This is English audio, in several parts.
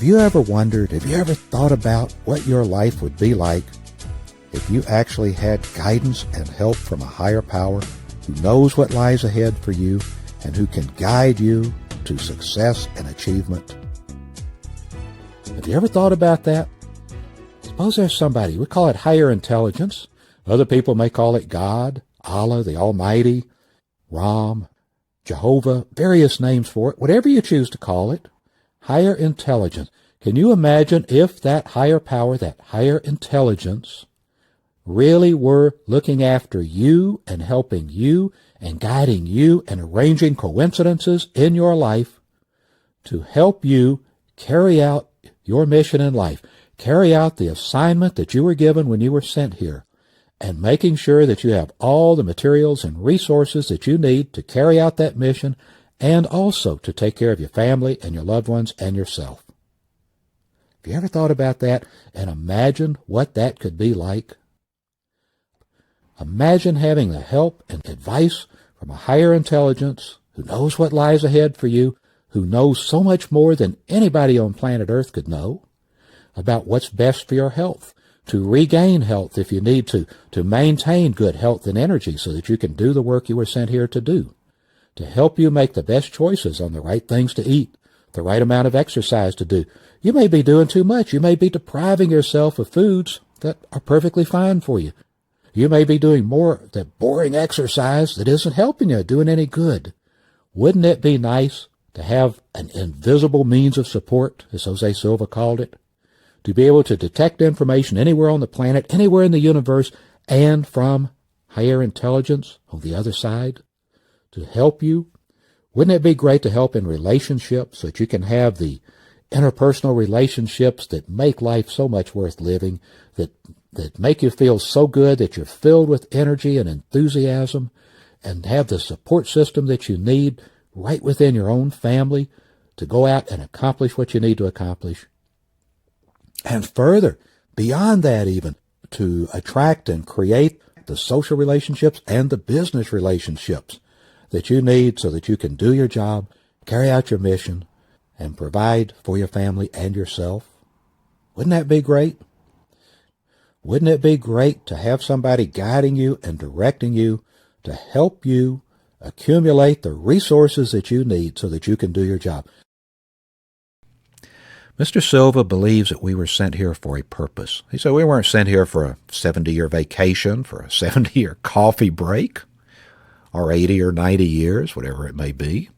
Have you ever wondered, have you ever thought about what your life would be like if you actually had guidance and help from a higher power who knows what lies ahead for you and who can guide you to success and achievement? Have you ever thought about that? Suppose there's somebody, we call it higher intelligence. Other people may call it God, Allah, the Almighty, Ram, Jehovah, various names for it, whatever you choose to call it. Higher intelligence. Can you imagine if that higher power, that higher intelligence, really were looking after you and helping you and guiding you and arranging coincidences in your life to help you carry out your mission in life, carry out the assignment that you were given when you were sent here, and making sure that you have all the materials and resources that you need to carry out that mission and also to take care of your family and your loved ones and yourself. Have you ever thought about that and imagined what that could be like? Imagine having the help and advice from a higher intelligence who knows what lies ahead for you, who knows so much more than anybody on planet Earth could know about what's best for your health, to regain health if you need to maintain good health and energy so that you can do the work you were sent here to do, to help you make the best choices on the right things to eat, the right amount of exercise to do. You may be doing too much. You may be depriving yourself of foods that are perfectly fine for you. You may be doing more that boring exercise that isn't helping you, doing any good. Wouldn't it be nice to have an invisible means of support, as Jose Silva called it, to be able to detect information anywhere on the planet, anywhere in the universe, and from higher intelligence on the other side to help you? Wouldn't it be great to help in relationships so that you can have the interpersonal relationships that make life so much worth living, that make you feel so good that you're filled with energy and enthusiasm, and have the support system that you need right within your own family to go out and accomplish what you need to accomplish? And further, beyond that even, to attract and create the social relationships and the business relationships that you need so that you can do your job, carry out your mission, and provide for your family and yourself. Wouldn't that be great? Wouldn't it be great to have somebody guiding you and directing you to help you accumulate the resources that you need so that you can do your job? Mr. Silva believes that we were sent here for a purpose. He said we weren't sent here for a 70-year vacation, for a 70-year coffee break, or 80 or 90 years, whatever it may be.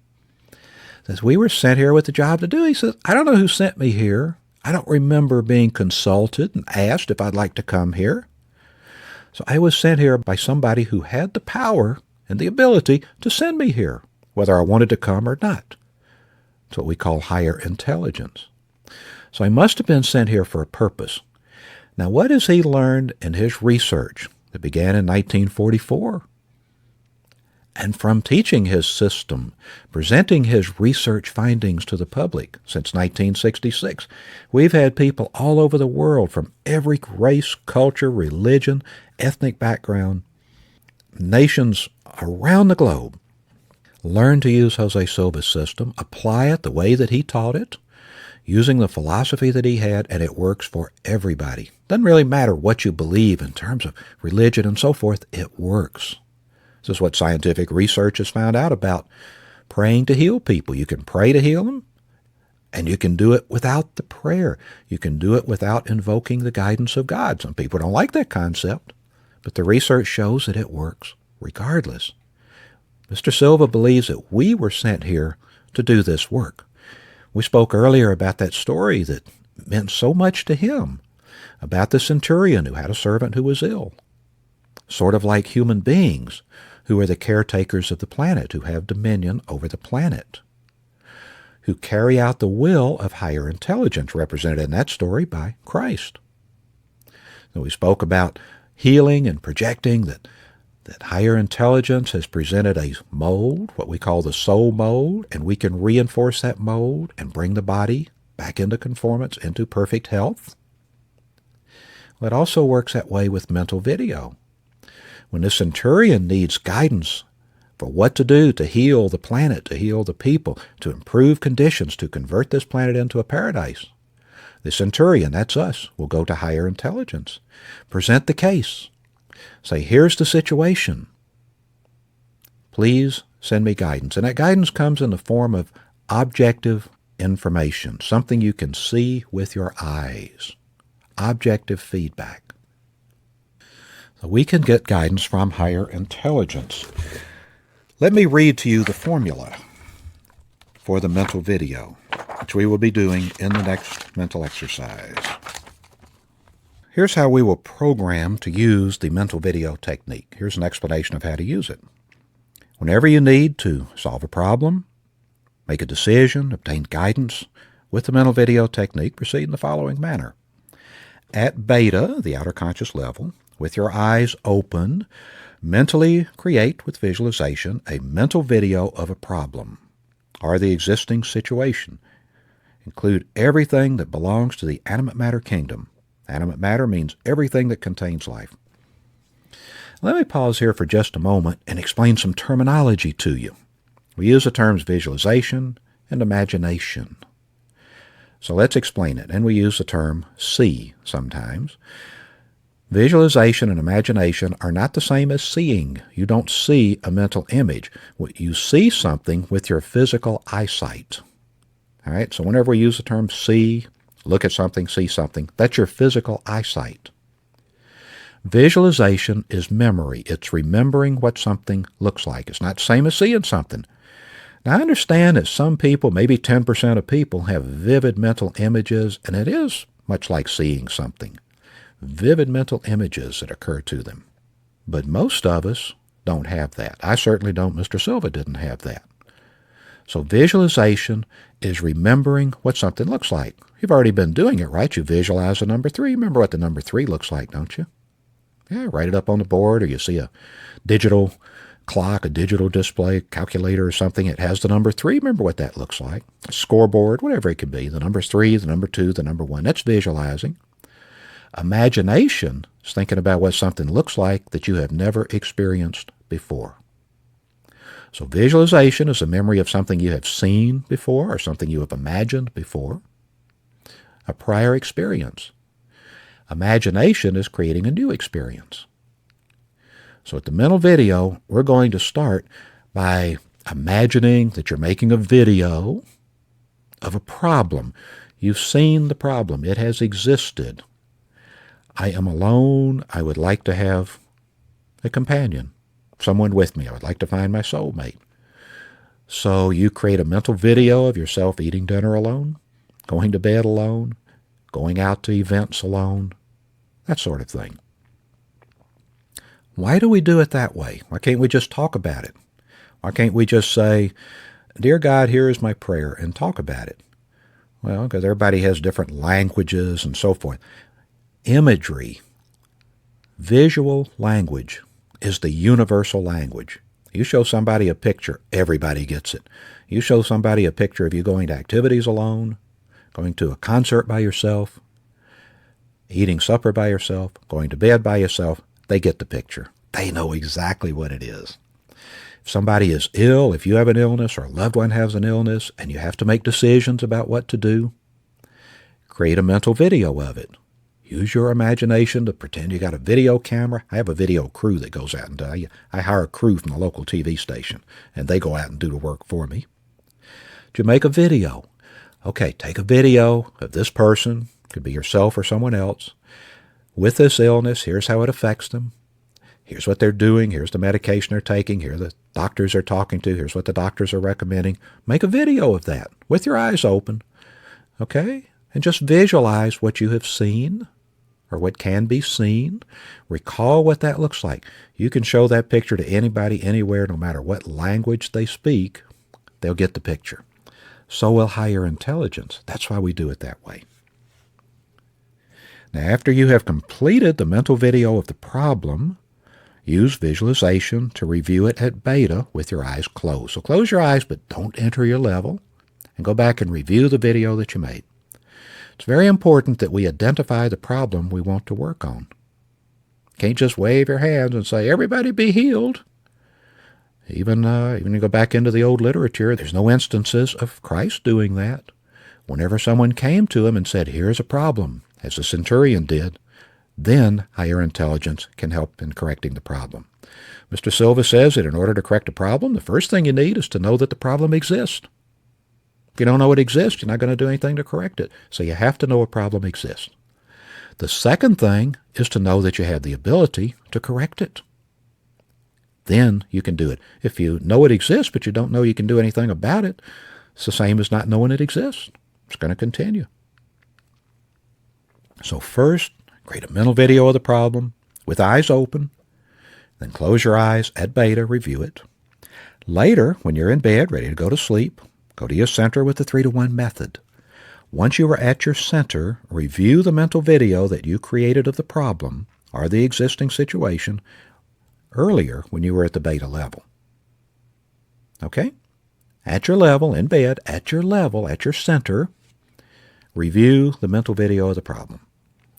He says we were sent here with a job to do. He says, I don't know who sent me here. I don't remember being consulted and asked if I'd like to come here. So I was sent here by somebody who had the power and the ability to send me here, whether I wanted to come or not. It's what we call higher intelligence. So I must have been sent here for a purpose. Now, what has he learned in his research that began in 1944? And from teaching his system, presenting his research findings to the public since 1966, we've had people all over the world from every race, culture, religion, ethnic background, nations around the globe, learn to use Jose Silva's system, apply it the way that he taught it, using the philosophy that he had, and it works for everybody. Doesn't really matter what you believe in terms of religion and so forth, it works. This is what scientific research has found out about praying to heal people. You can pray to heal them, and you can do it without the prayer. You can do it without invoking the guidance of God. Some people don't like that concept, but the research shows that it works regardless. Mr. Silva believes that we were sent here to do this work. We spoke earlier about that story that meant so much to him, about the centurion who had a servant who was ill, sort of like human beings who are the caretakers of the planet, who have dominion over the planet, who carry out the will of higher intelligence, represented in that story by Christ. So we spoke about healing and projecting that higher intelligence has presented a mold, what we call the soul mold, and we can reinforce that mold and bring the body back into conformance, into perfect health. Well, it also works that way with MentalVideo. When the centurion needs guidance for what to do to heal the planet, to heal the people, to improve conditions, to convert this planet into a paradise, The centurion, that's us, will go to higher intelligence. Present the case. Say, here's the situation. Please send me guidance. And that guidance comes in the form of objective information, something you can see with your eyes. Objective feedback. So we can get guidance from higher intelligence. Let me read to you the formula for the mental video, which we will be doing in the next mental exercise. Here's how we will program to use the mental video technique. Here's an explanation of how to use it. Whenever you need to solve a problem, make a decision, obtain guidance with the mental video technique, proceed in the following manner. At beta, the outer conscious level, with your eyes open, mentally create with visualization a mental video of a problem or the existing situation. Include everything that belongs to the animate matter kingdom. Animate matter means everything that contains life. Let me pause here for just a moment and explain some terminology to you. We use the terms visualization and imagination. So let's explain it. And we use the term see sometimes. Visualization and imagination are not the same as seeing. You don't see a mental image. You see something with your physical eyesight. All right? So whenever we use the term see, look at something, see something, that's your physical eyesight. Visualization is memory. It's remembering what something looks like. It's not the same as seeing something. Now, I understand that some people, maybe 10% of people, have vivid mental images, and it is much like seeing something. Vivid mental images that occur to them. But most of us don't have that. I certainly don't. Mr. Silva didn't have that. So visualization is remembering what something looks like. You've already been doing it, right? You visualize the number 3. Remember what the number 3 looks like, don't you? Yeah, write it up on the board, or you see a digital clock, a digital display, calculator or something. It has the number 3. Remember what that looks like. A scoreboard, whatever it could be. The number 3, the number 2, the number 1. That's visualizing. Imagination is thinking about what something looks like that you have never experienced before. So visualization is a memory of something you have seen before or something you have imagined before, a prior experience. Imagination is creating a new experience. So at the mental video, we're going to start by imagining that you're making a video of a problem. You've seen the problem. It has existed. I am alone. I would like to have a companion, someone with me. I would like to find my soulmate. So you create a mental video of yourself eating dinner alone, going to bed alone, going out to events alone, that sort of thing. Why do we do it that way? Why can't we just talk about it? Why can't we just say, "Dear God, here is my prayer," and talk about it? Well, because everybody has different languages and so forth. Imagery, visual language, is the universal language. You show somebody a picture, everybody gets it. You show somebody a picture of you going to activities alone, going to a concert by yourself, eating supper by yourself, going to bed by yourself, they get the picture. They know exactly what it is. If somebody is ill, if you have an illness or a loved one has an illness, and you have to make decisions about what to do, create a mental video of it. Use your imagination to pretend you got a video camera. I have a video crew that goes out and I hire a crew from the local TV station, and they go out and do the work for me. To make a video. Okay, take a video of this person, could be yourself or someone else, with this illness. Here's how it affects them. Here's what they're doing. Here's the medication they're taking. Here are the doctors they're talking to. Here's what the doctors are recommending. Make a video of that with your eyes open, okay? And just visualize what you have seen or what can be seen. Recall what that looks like. You can show that picture to anybody, anywhere, no matter what language they speak. They'll get the picture. So will higher intelligence. That's why we do it that way. Now, after you have completed the mental video of the problem, use visualization to review it at beta with your eyes closed. So close your eyes, but don't enter your level, and go back and review the video that you made. It's very important that we identify the problem we want to work on. Can't just wave your hands and say, "Everybody be healed." Even you go back into the old literature, there's no instances of Christ doing that. Whenever someone came to him and said, here's a problem, as the centurion did, then higher intelligence can help in correcting the problem. Mr. Silva says that in order to correct a problem, the first thing you need is to know that the problem exists. If you don't know it exists, you're not going to do anything to correct it. So you have to know a problem exists. The second thing is to know that you have the ability to correct it. Then you can do it. If you know it exists, but you don't know you can do anything about it, it's the same as not knowing it exists. It's going to continue. So first, create a mental video of the problem with eyes open. Then close your eyes at beta, review it. Later, when you're in bed, ready to go to sleep, go to your center with the 3-to-1 method. Once you are at your center, review the mental video that you created of the problem or the existing situation earlier when you were at the beta level. Okay? At your level, in bed, at your level, at your center, review the mental video of the problem.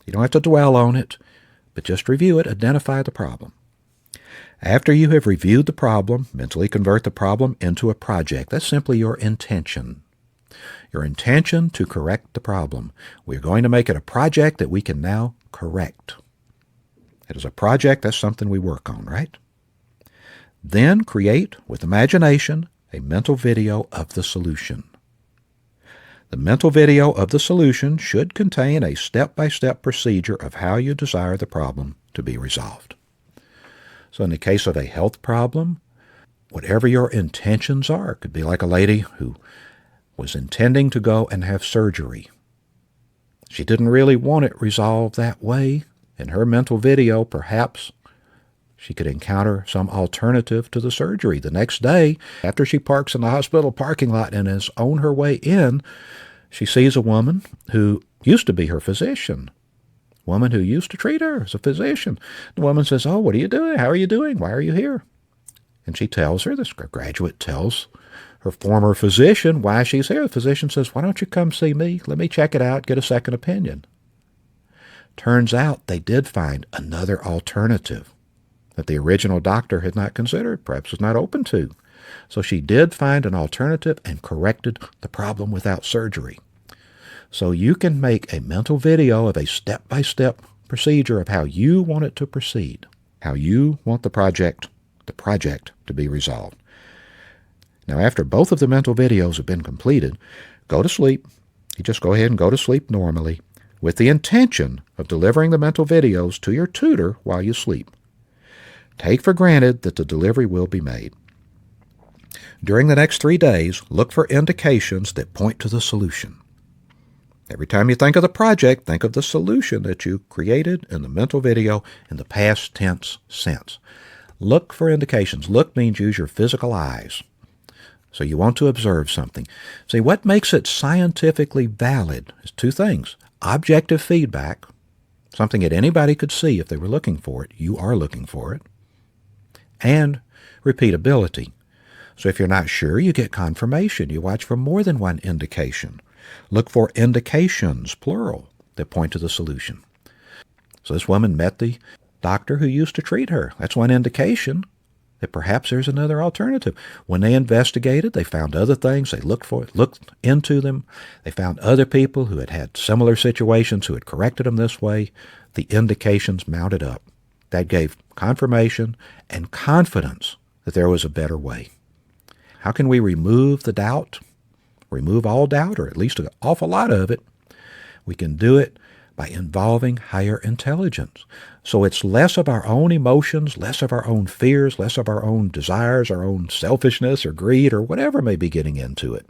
You don't have to dwell on it, but just review it, identify the problem. After you have reviewed the problem, mentally convert the problem into a project. That's simply your intention. Your intention to correct the problem. We're going to make it a project that we can now correct. It is a project, that's something we work on, right? Then create, with imagination, a mental video of the solution. The mental video of the solution should contain a step-by-step procedure of how you desire the problem to be resolved. So in the case of a health problem, whatever your intentions are, it could be like a lady who was intending to go and have surgery. She didn't really want it resolved that way. In her mental video, perhaps she could encounter some alternative to the surgery. The next day, after she parks in the hospital parking lot and is on her way in, she sees a woman who used to be her physician, a woman who used to treat her as a physician. The woman says, "Oh, what are you doing? How are you doing? Why are you here?" And she tells her, this graduate tells her former physician why she's here. The physician says, "Why don't you come see me? Let me check it out, get a second opinion." Turns out they did find another alternative that the original doctor had not considered, perhaps was not open to. So she did find an alternative and corrected the problem without surgery. So you can make a mental video of a step-by-step procedure of how you want it to proceed, how you want the project to be resolved. Now, after both of the mental videos have been completed, go to sleep. You just go ahead and go to sleep normally with the intention of delivering the mental videos to your tutor while you sleep. Take for granted that the delivery will be made. During the next 3 days, look for indications that point to the solution. Every time you think of the project, think of the solution that you created in the mental video in the past tense sense. Look for indications. Look means use your physical eyes. So you want to observe something. See, what makes it scientifically valid is 2 things. Objective feedback, something that anybody could see if they were looking for it. You are looking for it. And repeatability. So if you're not sure, you get confirmation. You watch for more than one indication. Look for indications, plural, that point to the solution. So this woman met the doctor who used to treat her. That's one indication that perhaps there's another alternative. When they investigated, they found other things. They looked into them. They found other people who had had similar situations who had corrected them this way. The indications mounted up. That gave confirmation and confidence that there was a better way. How can we remove the doubt? Remove all doubt, or at least an awful lot of it. We can do it by involving higher intelligence. So it's less of our own emotions, less of our own fears, less of our own desires, our own selfishness or greed or whatever may be getting into it,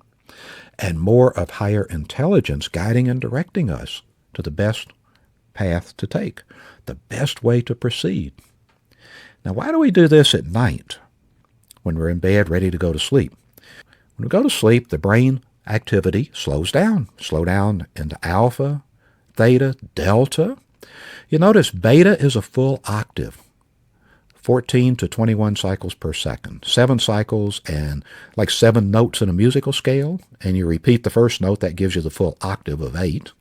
and more of higher intelligence guiding and directing us to the best path to take, the best way to proceed. Now, why do we do this at night when we're in bed ready to go to sleep? When we go to sleep, the brain activity slows down into alpha, theta, delta. You notice beta is a full octave, 14 to 21 cycles per second, 7 cycles and like 7 notes in a musical scale, and you repeat the first note, that gives you the full octave of 8.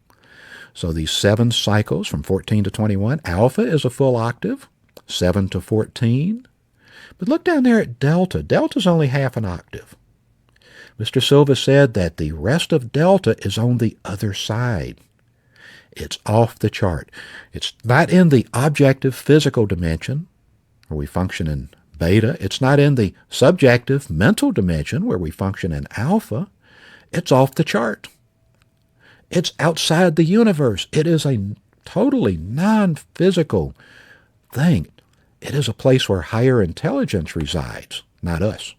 So these 7 cycles from 14 to 21, alpha is a full octave, 7 to 14. But look down there at delta. Delta is only half an octave. Mr. Silva said that the rest of delta is on the other side. It's off the chart. It's not in the objective physical dimension, where we function in beta. It's not in the subjective mental dimension, where we function in alpha. It's off the chart. It's outside the universe. It is a totally non-physical thing. It is a place where higher intelligence resides, not us.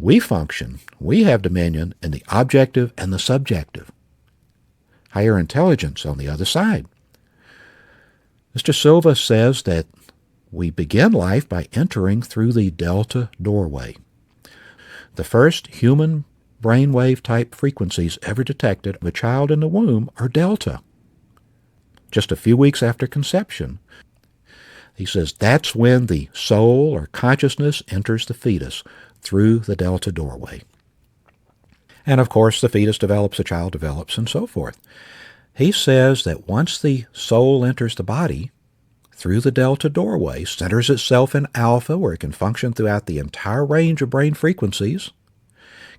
We function, we have dominion in the objective and the subjective. Higher intelligence on the other side. Mr. Silva says that we begin life by entering through the delta doorway. The first human brainwave type frequencies ever detected of a child in the womb are delta. Just a few weeks after conception, he says that's when the soul or consciousness enters the fetus through the delta doorway. And of course, the fetus develops, the child develops, and so forth. He says that once the soul enters the body through the delta doorway, centers itself in alpha, where it can function throughout the entire range of brain frequencies,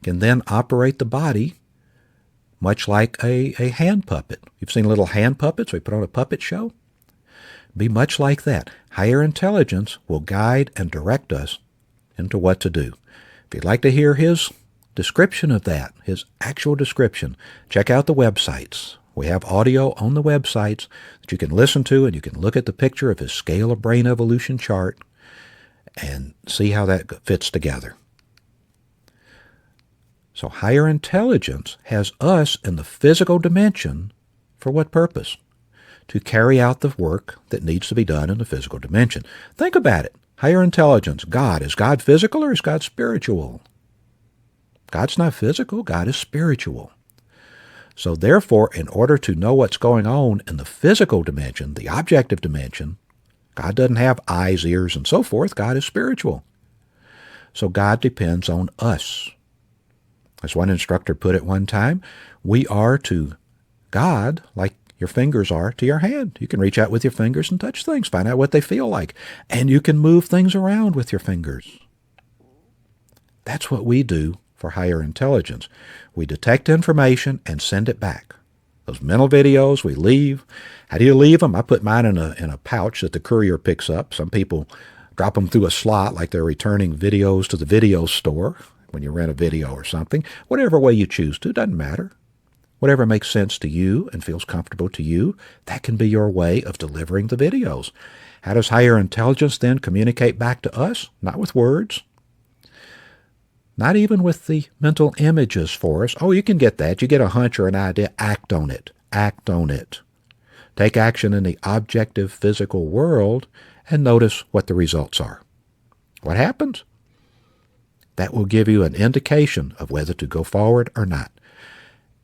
can then operate the body much like a hand puppet. You've seen little hand puppets we put on a puppet show? Be much like that. Higher intelligence will guide and direct us into what to do. If you'd like to hear his description of that, his actual description, check out the websites. We have audio on the websites that you can listen to, and you can look at the picture of his scale of brain evolution chart and see how that fits together. So higher intelligence has us in the physical dimension for what purpose? To carry out the work that needs to be done in the physical dimension. Think about it. Higher intelligence, God. Is God physical or is God spiritual? God's not physical. God is spiritual. So therefore, in order to know what's going on in the physical dimension, the objective dimension, God doesn't have eyes, ears, and so forth. God is spiritual. So God depends on us. As one instructor put it one time, we are to God like your fingers are to your hand. You can reach out with your fingers and touch things, find out what they feel like, and you can move things around with your fingers. That's what we do for higher intelligence. We detect information and send it back. Those mental videos we leave. How do you leave them? I put mine in a pouch that the courier picks up. Some people drop them through a slot like they're returning videos to the video store when you rent a video or something. Whatever way you choose to, doesn't matter. Whatever makes sense to you and feels comfortable to you, that can be your way of delivering the videos. How does higher intelligence then communicate back to us? Not with words. Not even with the mental images for us. Oh, you can get that. You get a hunch or an idea. Act on it. Act on it. Take action in the objective physical world and notice what the results are. What happens? That will give you an indication of whether to go forward or not.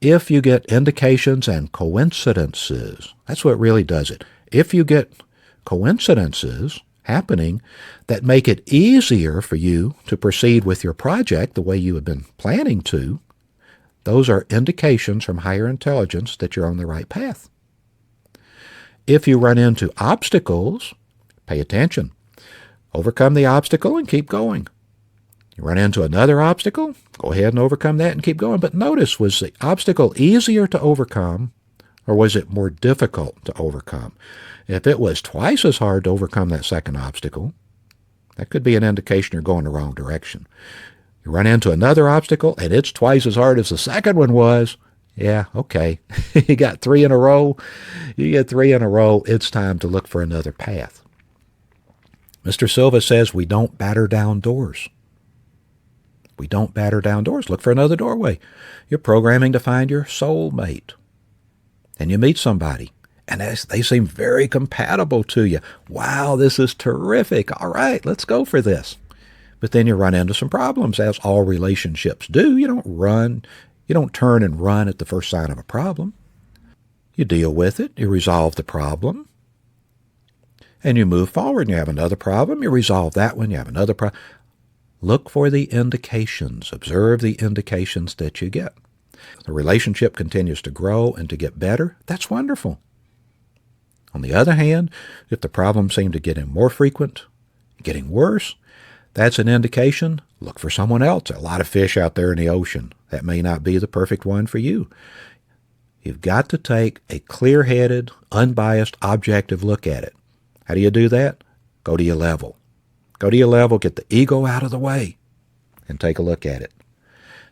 If you get indications and coincidences, that's what really does it. If you get coincidences happening that make it easier for you to proceed with your project the way you have been planning to, those are indications from higher intelligence that you're on the right path. If you run into obstacles, pay attention. Overcome the obstacle and keep going. You run into another obstacle, go ahead and overcome that and keep going. But notice, was the obstacle easier to overcome or was it more difficult to overcome? If it was twice as hard to overcome that second obstacle, that could be an indication you're going the wrong direction. You run into another obstacle and it's twice as hard as the second one was. Yeah, okay. You got 3 in a row. You get 3 in a row. It's time to look for another path. Mr. Silva says we don't batter down doors. We don't batter down doors. Look for another doorway. You're programming to find your soulmate. And you meet somebody, and they seem very compatible to you. Wow, this is terrific. All right, let's go for this. But then you run into some problems, as all relationships do. You don't turn and run at the first sign of a problem. You deal with it. You resolve the problem. And you move forward, and you have another problem. You resolve that one. You have another problem. Look for the indications. Observe the indications that you get. The relationship continues to grow and to get better. That's wonderful. On the other hand, if the problems seem to get more frequent, getting worse, that's an indication. look for someone else. There are a lot of fish out there in the ocean. That may not be the perfect one for you. You've got to take a clear-headed, unbiased, objective look at it. How do you do that? Go to your level. Go to your level, get the ego out of the way, and take a look at it.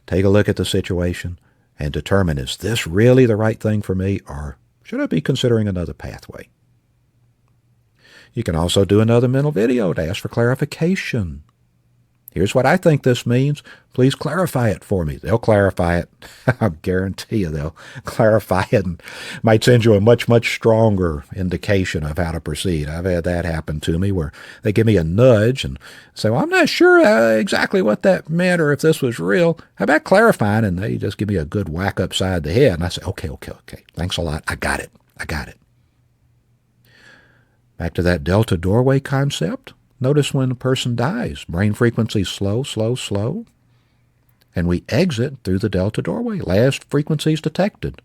Take a look at the situation and determine, is this really the right thing for me, or should I be considering another pathway? You can also do another mental video to ask for clarification. Here's what I think this means. Please clarify it for me. They'll clarify it. I guarantee you they'll clarify it and might send you a much, much stronger indication of how to proceed. I've had that happen to me where they give me a nudge and say, well, I'm not sure exactly what that meant or if this was real. How about clarifying? And they just give me a good whack upside the head. And I say, okay. Thanks a lot. I got it. Back to that delta doorway concept. Notice when a person dies, brain frequency slow, and we exit through the delta doorway. Last frequencies detected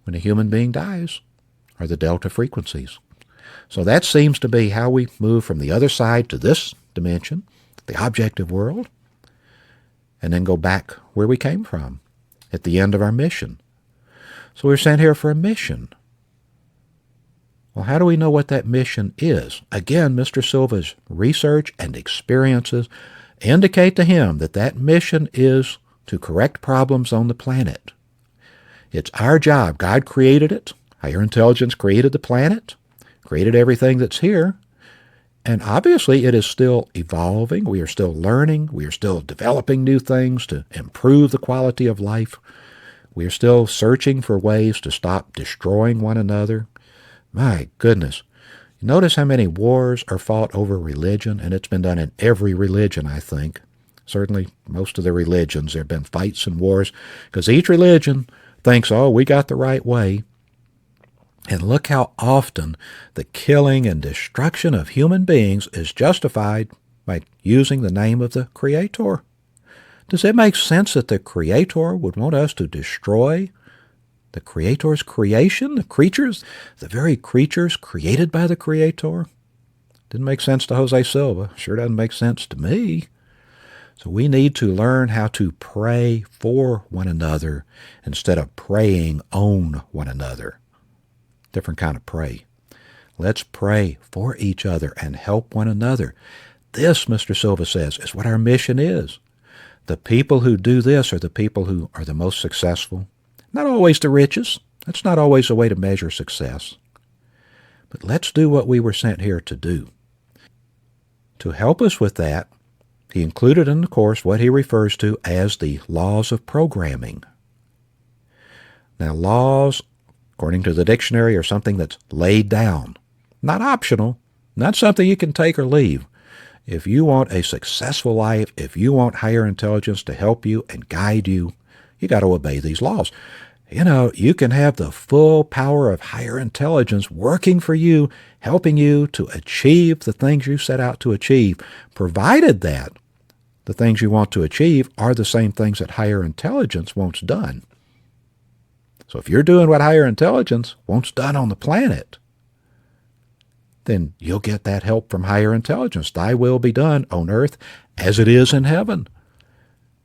when a human being dies are the delta frequencies. So that seems to be how we move from the other side to this dimension, the objective world, and then go back where we came from at the end of our mission. So we're sent here for a mission. Well, how do we know what that mission is? Again, Mr. Silva's research and experiences indicate to him that that mission is to correct problems on the planet. It's our job. God created it. Higher intelligence created the planet, created everything that's here. And obviously it is still evolving. We are still learning. We are still developing new things to improve the quality of life. We are still searching for ways to stop destroying one another. My goodness. Notice how many wars are fought over religion, and it's been done in every religion, I think. Certainly most of the religions, there have been fights and wars, because each religion thinks, oh, we got the right way. And look how often the killing and destruction of human beings is justified by using the name of the Creator. Does it make sense that the Creator would want us to destroy the Creator's creation, the creatures, the very creatures created by the Creator? Didn't make sense to Jose Silva. Sure doesn't make sense to me. So we need to learn how to pray for one another instead of praying on one another. Different kind of pray. Let's pray for each other and help one another. This, Mr. Silva says, is what our mission is. The people who do this are the people who are the most successful. Not always the richest. That's not always a way to measure success. But let's do what we were sent here to do. To help us with that, he included in the course what he refers to as the laws of programming. Now, laws, according to the dictionary, are something that's laid down, not optional, not something you can take or leave. If you want a successful life, if you want higher intelligence to help you and guide you, you got to obey these laws. You know, you can have the full power of higher intelligence working for you, helping you to achieve the things you set out to achieve, provided that the things you want to achieve are the same things that higher intelligence wants done. So if you're doing what higher intelligence wants done on the planet, then you'll get that help from higher intelligence. Thy will be done on earth as it is in heaven.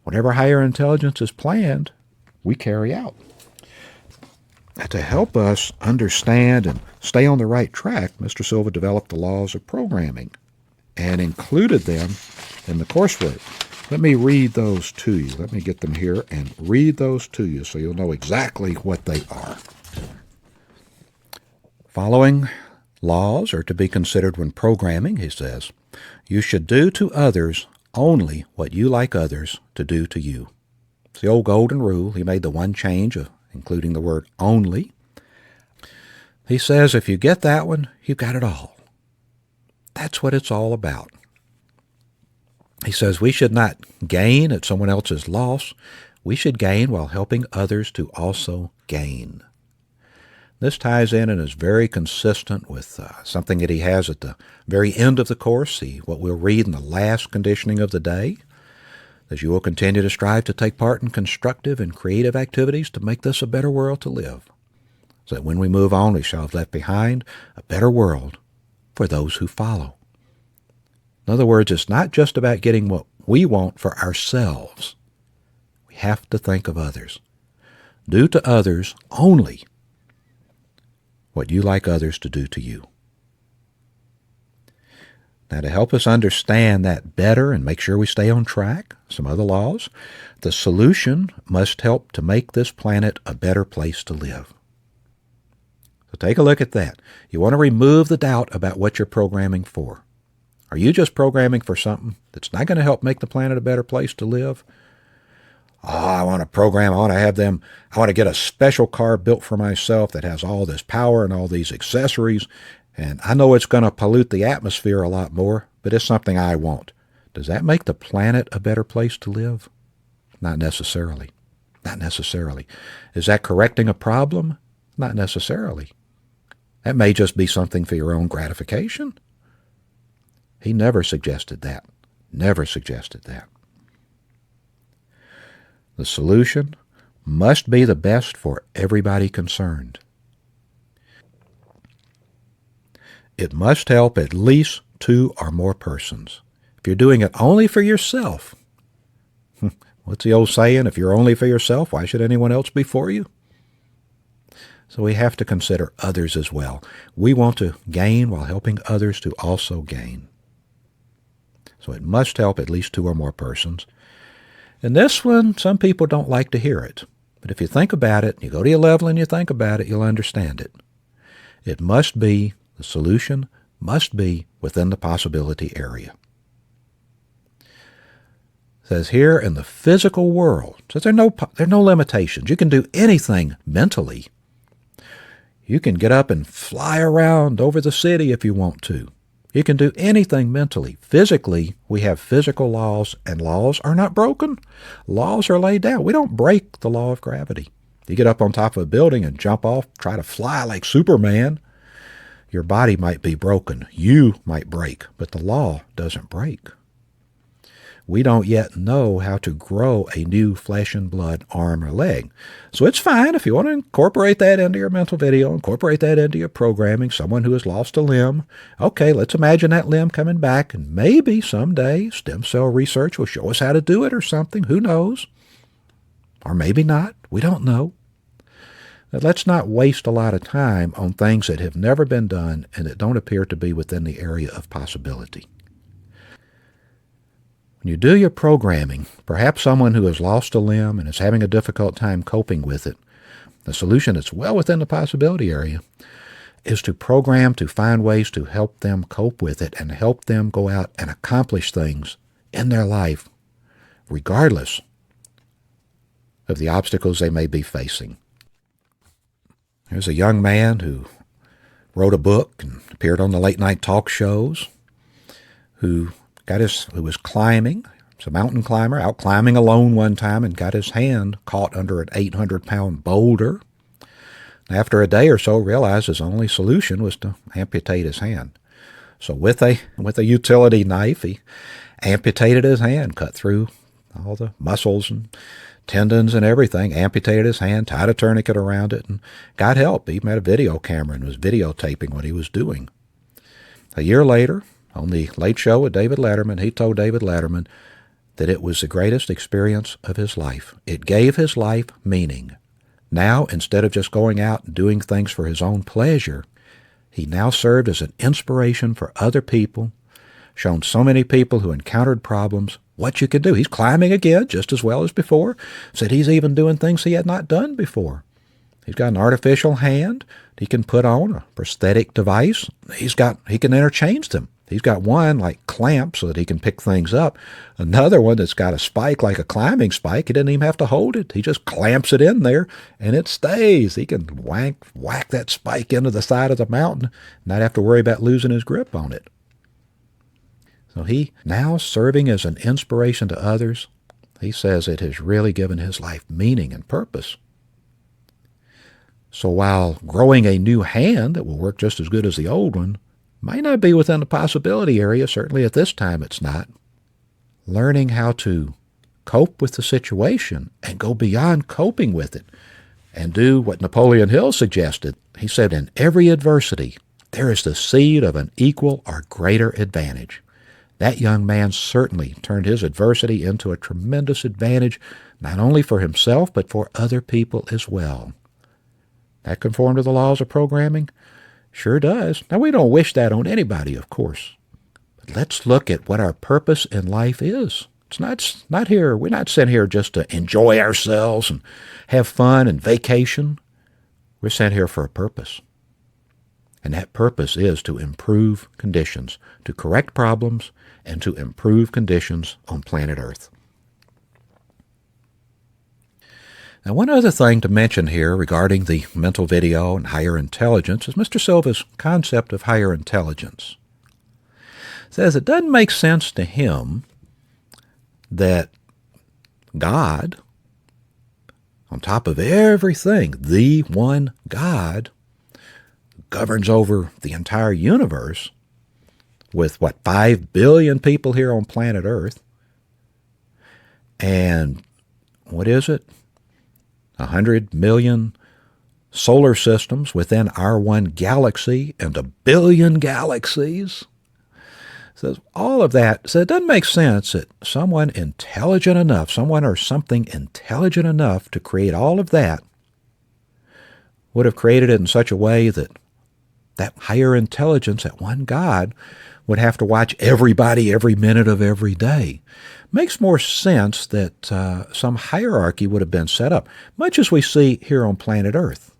Whatever higher intelligence is planned, we carry out. And to help us understand and stay on the right track, Mr. Silva developed the laws of programming and included them in the coursework. Let me read those to you. Let me get them here and read those to you so you'll know exactly what they are. Following laws are to be considered when programming, he says. You should do to others only what you like others to do to you. It's the old golden rule. He made the one change of including the word only. He says if you get that one, you've got it all. That's what it's all about. He says we should not gain at someone else's loss. We should gain while helping others to also gain. This ties in and is very consistent with something that he has at the very end of the course, what we'll read in the last conditioning of the day, that you will continue to strive to take part in constructive and creative activities to make this a better world to live, so that when we move on, we shall have left behind a better world for those who follow. In other words, it's not just about getting what we want for ourselves. We have to think of others. Do to others only what you like others to do to you. Now, to help us understand that better and make sure we stay on track, some other laws, the solution must help to make this planet a better place to live. So take a look at that. You want to remove the doubt about what you're programming for. Are you just programming for something that's not going to help make the planet a better place to live? Oh, I want to program, I want to get a special car built for myself that has all this power and all these accessories, and I know it's going to pollute the atmosphere a lot more, but it's something I want. Does that make the planet a better place to live? Not necessarily. Not necessarily. Is that correcting a problem? Not necessarily. That may just be something for your own gratification. He never suggested that. Never suggested that. The solution must be the best for everybody concerned. It must help at least 2 or more persons. If you're doing it only for yourself, what's the old saying? If you're only for yourself, why should anyone else be for you? So we have to consider others as well. We want to gain while helping others to also gain. So it must help at least 2 or more persons. And this one, some people don't like to hear it. But if you think about it, you go to your level and you think about it, you'll understand it. It must be, the solution must be within the possibility area. It says here in the physical world, so there are no limitations. You can do anything mentally. You can get up and fly around over the city if you want to. You can do anything mentally. Physically, we have physical laws, and laws are not broken. Laws are laid down. We don't break the law of gravity. You get up on top of a building and jump off, try to fly like Superman, your body might be broken. You might break, but the law doesn't break. We don't yet know how to grow a new flesh and blood arm or leg. So it's fine if you want to incorporate that into your mental video, incorporate that into your programming, someone who has lost a limb. Okay, let's imagine that limb coming back, and maybe someday stem cell research will show us how to do it or something. Who knows? Or maybe not. We don't know. But let's not waste a lot of time on things that have never been done and that don't appear to be within the area of possibility. When you do your programming, perhaps someone who has lost a limb and is having a difficult time coping with it, the solution that's well within the possibility area is to program to find ways to help them cope with it and help them go out and accomplish things in their life, regardless of the obstacles they may be facing. There's a young man who wrote a book and appeared on the late-night talk shows, who was climbing. He's a mountain climber, out climbing alone one time and got his hand caught under an 800-pound boulder. After a day or so, realized his only solution was to amputate his hand. So with a utility knife, he amputated his hand, cut through all the muscles and tendons and everything, amputated his hand, tied a tourniquet around it, and got help. He had a video camera and was videotaping what he was doing. A year later, on the Late Show with David Letterman, he told David Letterman that it was the greatest experience of his life. It gave his life meaning. Now, instead of just going out and doing things for his own pleasure, he now served as an inspiration for other people, shown so many people who encountered problems what you can do. He's climbing again just as well as before. Said he's even doing things he had not done before. He's got an artificial hand he can put on, a prosthetic device. He can interchange them. He's got one like clamp so that he can pick things up. Another one that's got a spike like a climbing spike. He didn't even have to hold it. He just clamps it in there and it stays. He can whack that spike into the side of the mountain, not have to worry about losing his grip on it. So he, now serving as an inspiration to others, he says it has really given his life meaning and purpose. So while growing a new hand that will work just as good as the old one might not be within the possibility area, certainly at this time it's not, learning how to cope with the situation and go beyond coping with it and do what Napoleon Hill suggested. He said, in every adversity, there is the seed of an equal or greater advantage. That young man certainly turned his adversity into a tremendous advantage, not only for himself, but for other people as well. That conform to the laws of programming? Sure does. Now, we don't wish that on anybody, of course. But let's look at what our purpose in life is. It's not here. We're not sent here just to enjoy ourselves and have fun and vacation. We're sent here for a purpose. And that purpose is to improve conditions, to correct problems, and to improve conditions on planet Earth. Now, one other thing to mention here regarding the mental video and higher intelligence is Mr. Silva's concept of higher intelligence. It says it doesn't make sense to him that God, on top of everything, the one God, governs over the entire universe with, 5 billion people here on planet Earth. And what is it? 100 million solar systems within our one galaxy and 1 billion galaxies. So all of that, so it doesn't make sense that someone intelligent enough, someone or something intelligent enough to create all of that would have created it in such a way that that higher intelligence, that one God, would have to watch everybody every minute of every day. Makes more sense that some hierarchy would have been set up, much as we see here on planet Earth.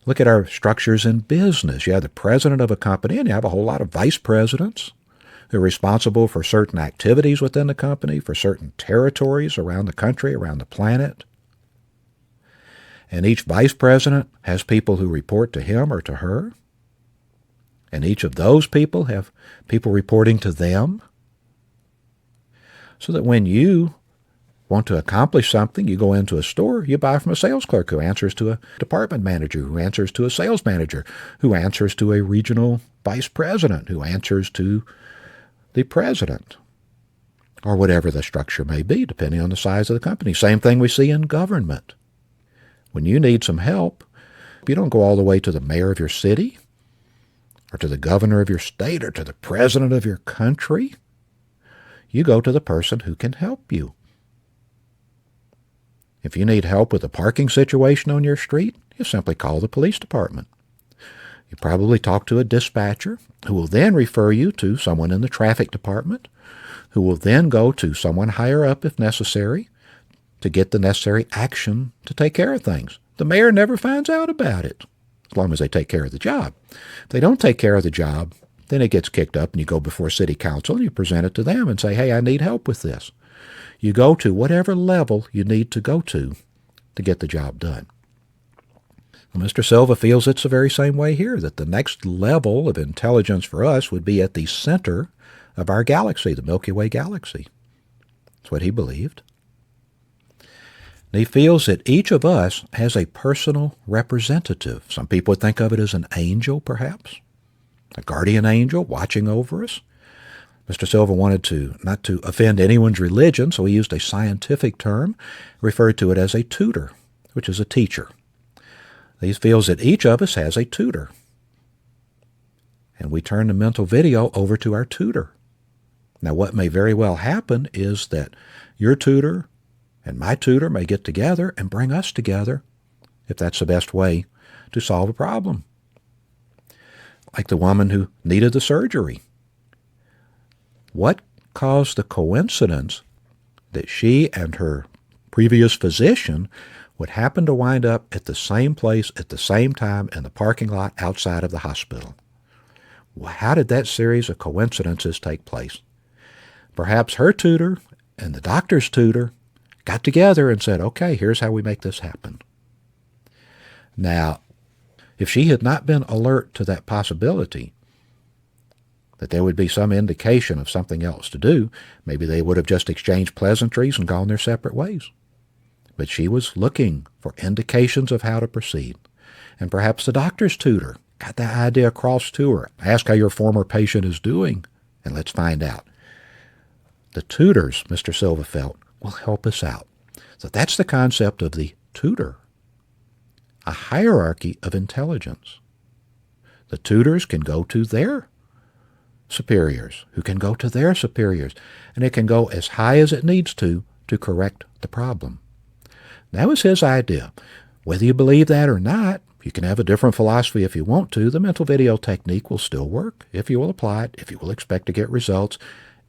Look at our structures in business. You have the president of a company, and you have a whole lot of vice presidents who are responsible for certain activities within the company, for certain territories around the country, around the planet. And each vice president has people who report to him or to her. And each of those people have people reporting to them. So that when you want to accomplish something, you go into a store, you buy from a sales clerk who answers to a department manager, who answers to a sales manager, who answers to a regional vice president, who answers to the president, or whatever the structure may be, depending on the size of the company. Same thing we see in government. When you need some help, you don't go all the way to the mayor of your city, or to the governor of your state, or to the president of your country. You go to the person who can help you. If you need help with a parking situation on your street, you simply call the police department. You probably talk to a dispatcher, who will then refer you to someone in the traffic department, who will then go to someone higher up if necessary to get the necessary action to take care of things. The mayor never finds out about it, as long as they take care of the job. If they don't take care of the job, then it gets kicked up and you go before city council and you present it to them and say, hey, I need help with this. You go to whatever level you need to go to get the job done. Well, Mr. Silva feels it's the very same way here, that the next level of intelligence for us would be at the center of our galaxy, the Milky Way galaxy. That's what he believed. And he feels that each of us has a personal representative. Some people would think of it as an angel, perhaps, a guardian angel watching over us. Mr. Silva wanted not to offend anyone's religion, so he used a scientific term, referred to it as a tutor, which is a teacher. He feels that each of us has a tutor. And we turn the mental video over to our tutor. Now, what may very well happen is that your tutor and my tutor may get together and bring us together, if that's the best way to solve a problem. Like the woman who needed the surgery. What caused the coincidence that she and her previous physician would happen to wind up at the same place at the same time in the parking lot outside of the hospital? How did that series of coincidences take place? Perhaps her tutor and the doctor's tutor got together and said, okay, here's how we make this happen. Now, if she had not been alert to that possibility, that there would be some indication of something else to do, maybe they would have just exchanged pleasantries and gone their separate ways. But she was looking for indications of how to proceed. And perhaps the doctor's tutor got that idea across to her. Ask how your former patient is doing, and let's find out. The tutors, Mr. Silva felt, will help us out. So that's the concept of the tutor, a hierarchy of intelligence. The tutors can go to their superiors, who can go to their superiors, and it can go as high as it needs to correct the problem. That was his idea. Whether you believe that or not, you can have a different philosophy if you want to. The mental video technique will still work if you will apply it, if you will expect to get results,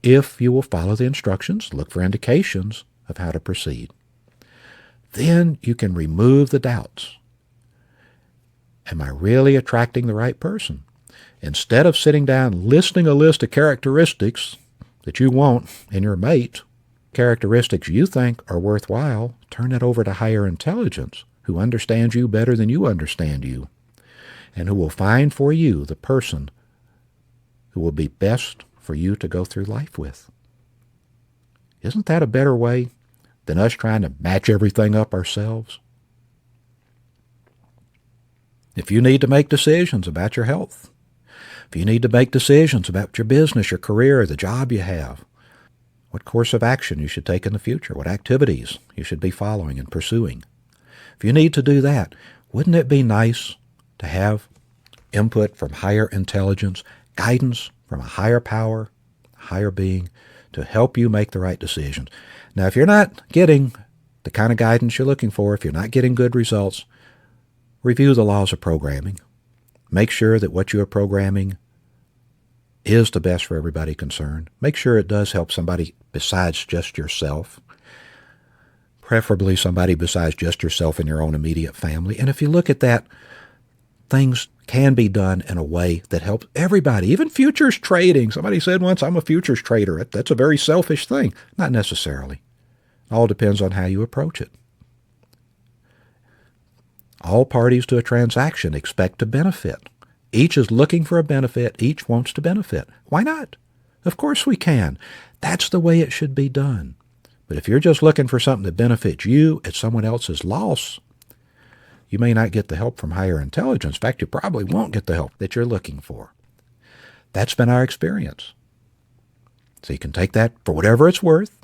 if you will follow the instructions, look for indications of how to proceed. Then you can remove the doubts. Am I really attracting the right person? Instead of sitting down listing a list of characteristics that you want in your mate, characteristics you think are worthwhile, turn it over to higher intelligence, who understands you better than you understand you, and who will find for you the person who will be best for you to go through life with. Isn't that a better way than us trying to match everything up ourselves? If you need to make decisions about your health, if you need to make decisions about your business, your career, the job you have, what course of action you should take in the future, what activities you should be following and pursuing, if you need to do that, wouldn't it be nice to have input from higher intelligence, guidance from a higher power, higher being, to help you make the right decisions? Now, if you're not getting the kind of guidance you're looking for, if you're not getting good results, review the laws of programming. Make sure that what you are programming is the best for everybody concerned. Make sure it does help somebody besides just yourself, preferably somebody besides just yourself and your own immediate family. And if you look at that, things can be done in a way that helps everybody, even futures trading. Somebody said once, I'm a futures trader. That's a very selfish thing. Not necessarily. It all depends on how you approach it. All parties to a transaction expect to benefit. Each is looking for a benefit. Each wants to benefit. Why not? Of course we can. That's the way it should be done. But if you're just looking for something that benefits you at someone else's loss, you may not get the help from higher intelligence. In fact, you probably won't get the help that you're looking for. That's been our experience. So you can take that for whatever it's worth.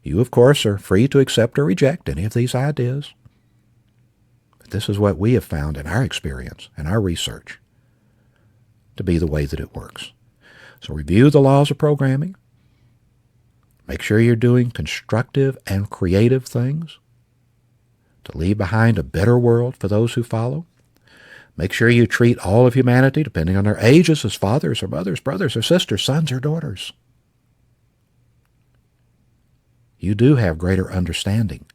You, of course, are free to accept or reject any of these ideas. But this is what we have found in our experience and our research to be the way that it works. So review the laws of programming. Make sure you're doing constructive and creative things to leave behind a better world for those who follow. Make sure you treat all of humanity, depending on their ages, as fathers or mothers, brothers or sisters, sons or daughters. You do have greater understanding,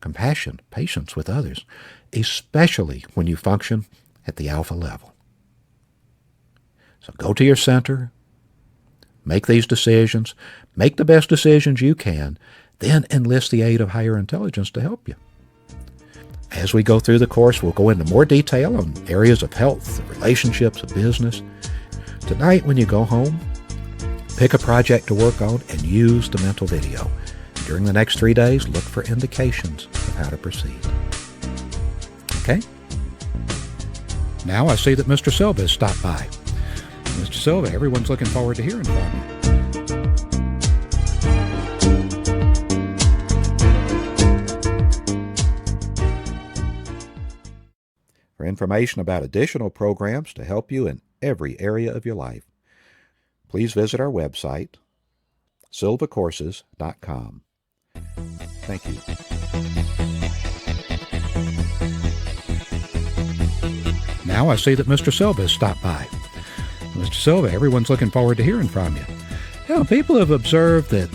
compassion, patience with others, especially when you function at the alpha level. So go to your center, make these decisions, make the best decisions you can, then enlist the aid of higher intelligence to help you. As we go through the course, we'll go into more detail on areas of health, of relationships, of business. Tonight, when you go home, pick a project to work on and use the mental video. During the next 3 days, look for indications of how to proceed. Okay? Now I see that Mr. Silva has stopped by. Mr. Silva, everyone's looking forward to hearing from you. For information about additional programs to help you in every area of your life, please visit our website, silvacourses.com. Thank you. Now I see that Mr. Silva has stopped by. Mr. Silva, everyone's looking forward to hearing from you. You know, people have observed that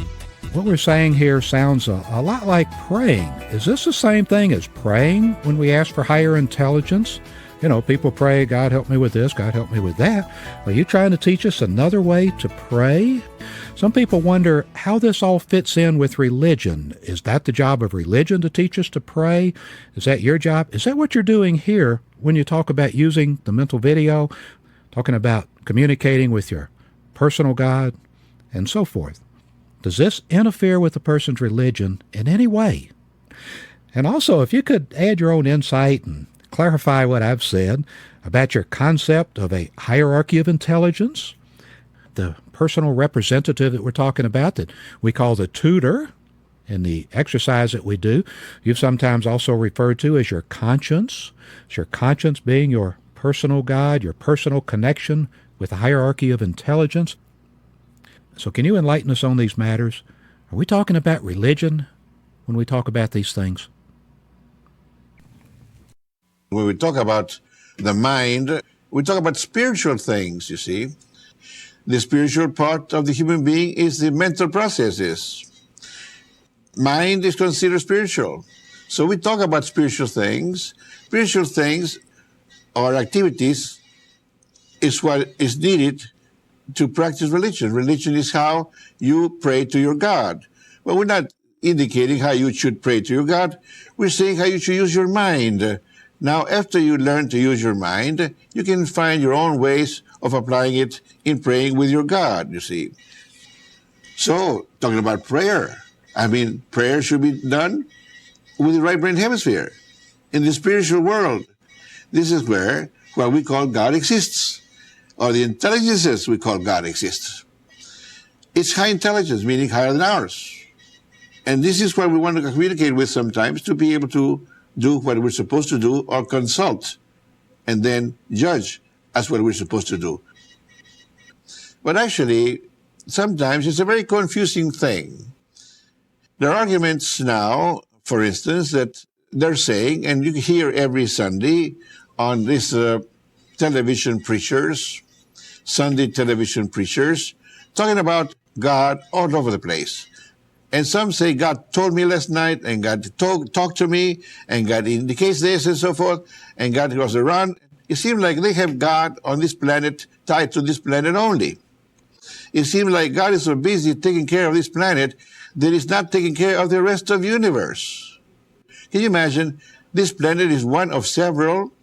what we're saying here sounds a lot like praying. Is this the same thing as praying when we ask for higher intelligence? You know, people pray, God help me with this, God help me with that. Are you trying to teach us another way to pray? Some people wonder how this all fits in with religion. Is that the job of religion to teach us to pray? Is that your job? Is that what you're doing here when you talk about using the mental video, talking about communicating with your personal God and so forth? Does this interfere with a person's religion in any way? And also, if you could add your own insight and clarify what I've said about your concept of a hierarchy of intelligence, the personal representative that we're talking about that we call the tutor in the exercise that we do, you've sometimes also referred to as your conscience. It's your conscience being your personal guide, your personal connection with the hierarchy of intelligence. So can you enlighten us on these matters? Are we talking about religion when we talk about these things? When we talk about the mind, we talk about spiritual things, you see. The spiritual part of the human being is the mental processes. Mind is considered spiritual. So we talk about spiritual things. Spiritual things or activities is what is needed to practice religion. Religion is how you pray to your God. Well, we're not indicating how you should pray to your God. We're saying how you should use your mind. Now, after you learn to use your mind, you can find your own ways of applying it in praying with your God, you see. So, talking about prayer, prayer should be done with the right brain hemisphere. In the spiritual world, this is where what we call God exists, or the intelligences we call God exists. It's high intelligence, meaning higher than ours. And this is what we want to communicate with sometimes, to be able to do what we're supposed to do, or consult and then judge as what we're supposed to do. But actually, sometimes it's a very confusing thing. There are arguments now, for instance, that they're saying, and you hear every Sunday on these television preachers, Sunday television preachers, talking about God all over the place. And some say, God told me last night, and God talked to me, and God indicates this, and so forth, and God goes around. It seems like they have God on this planet, tied to this planet only. It seems like God is so busy taking care of this planet that He's not taking care of the rest of the universe. Can you imagine? This planet is one of several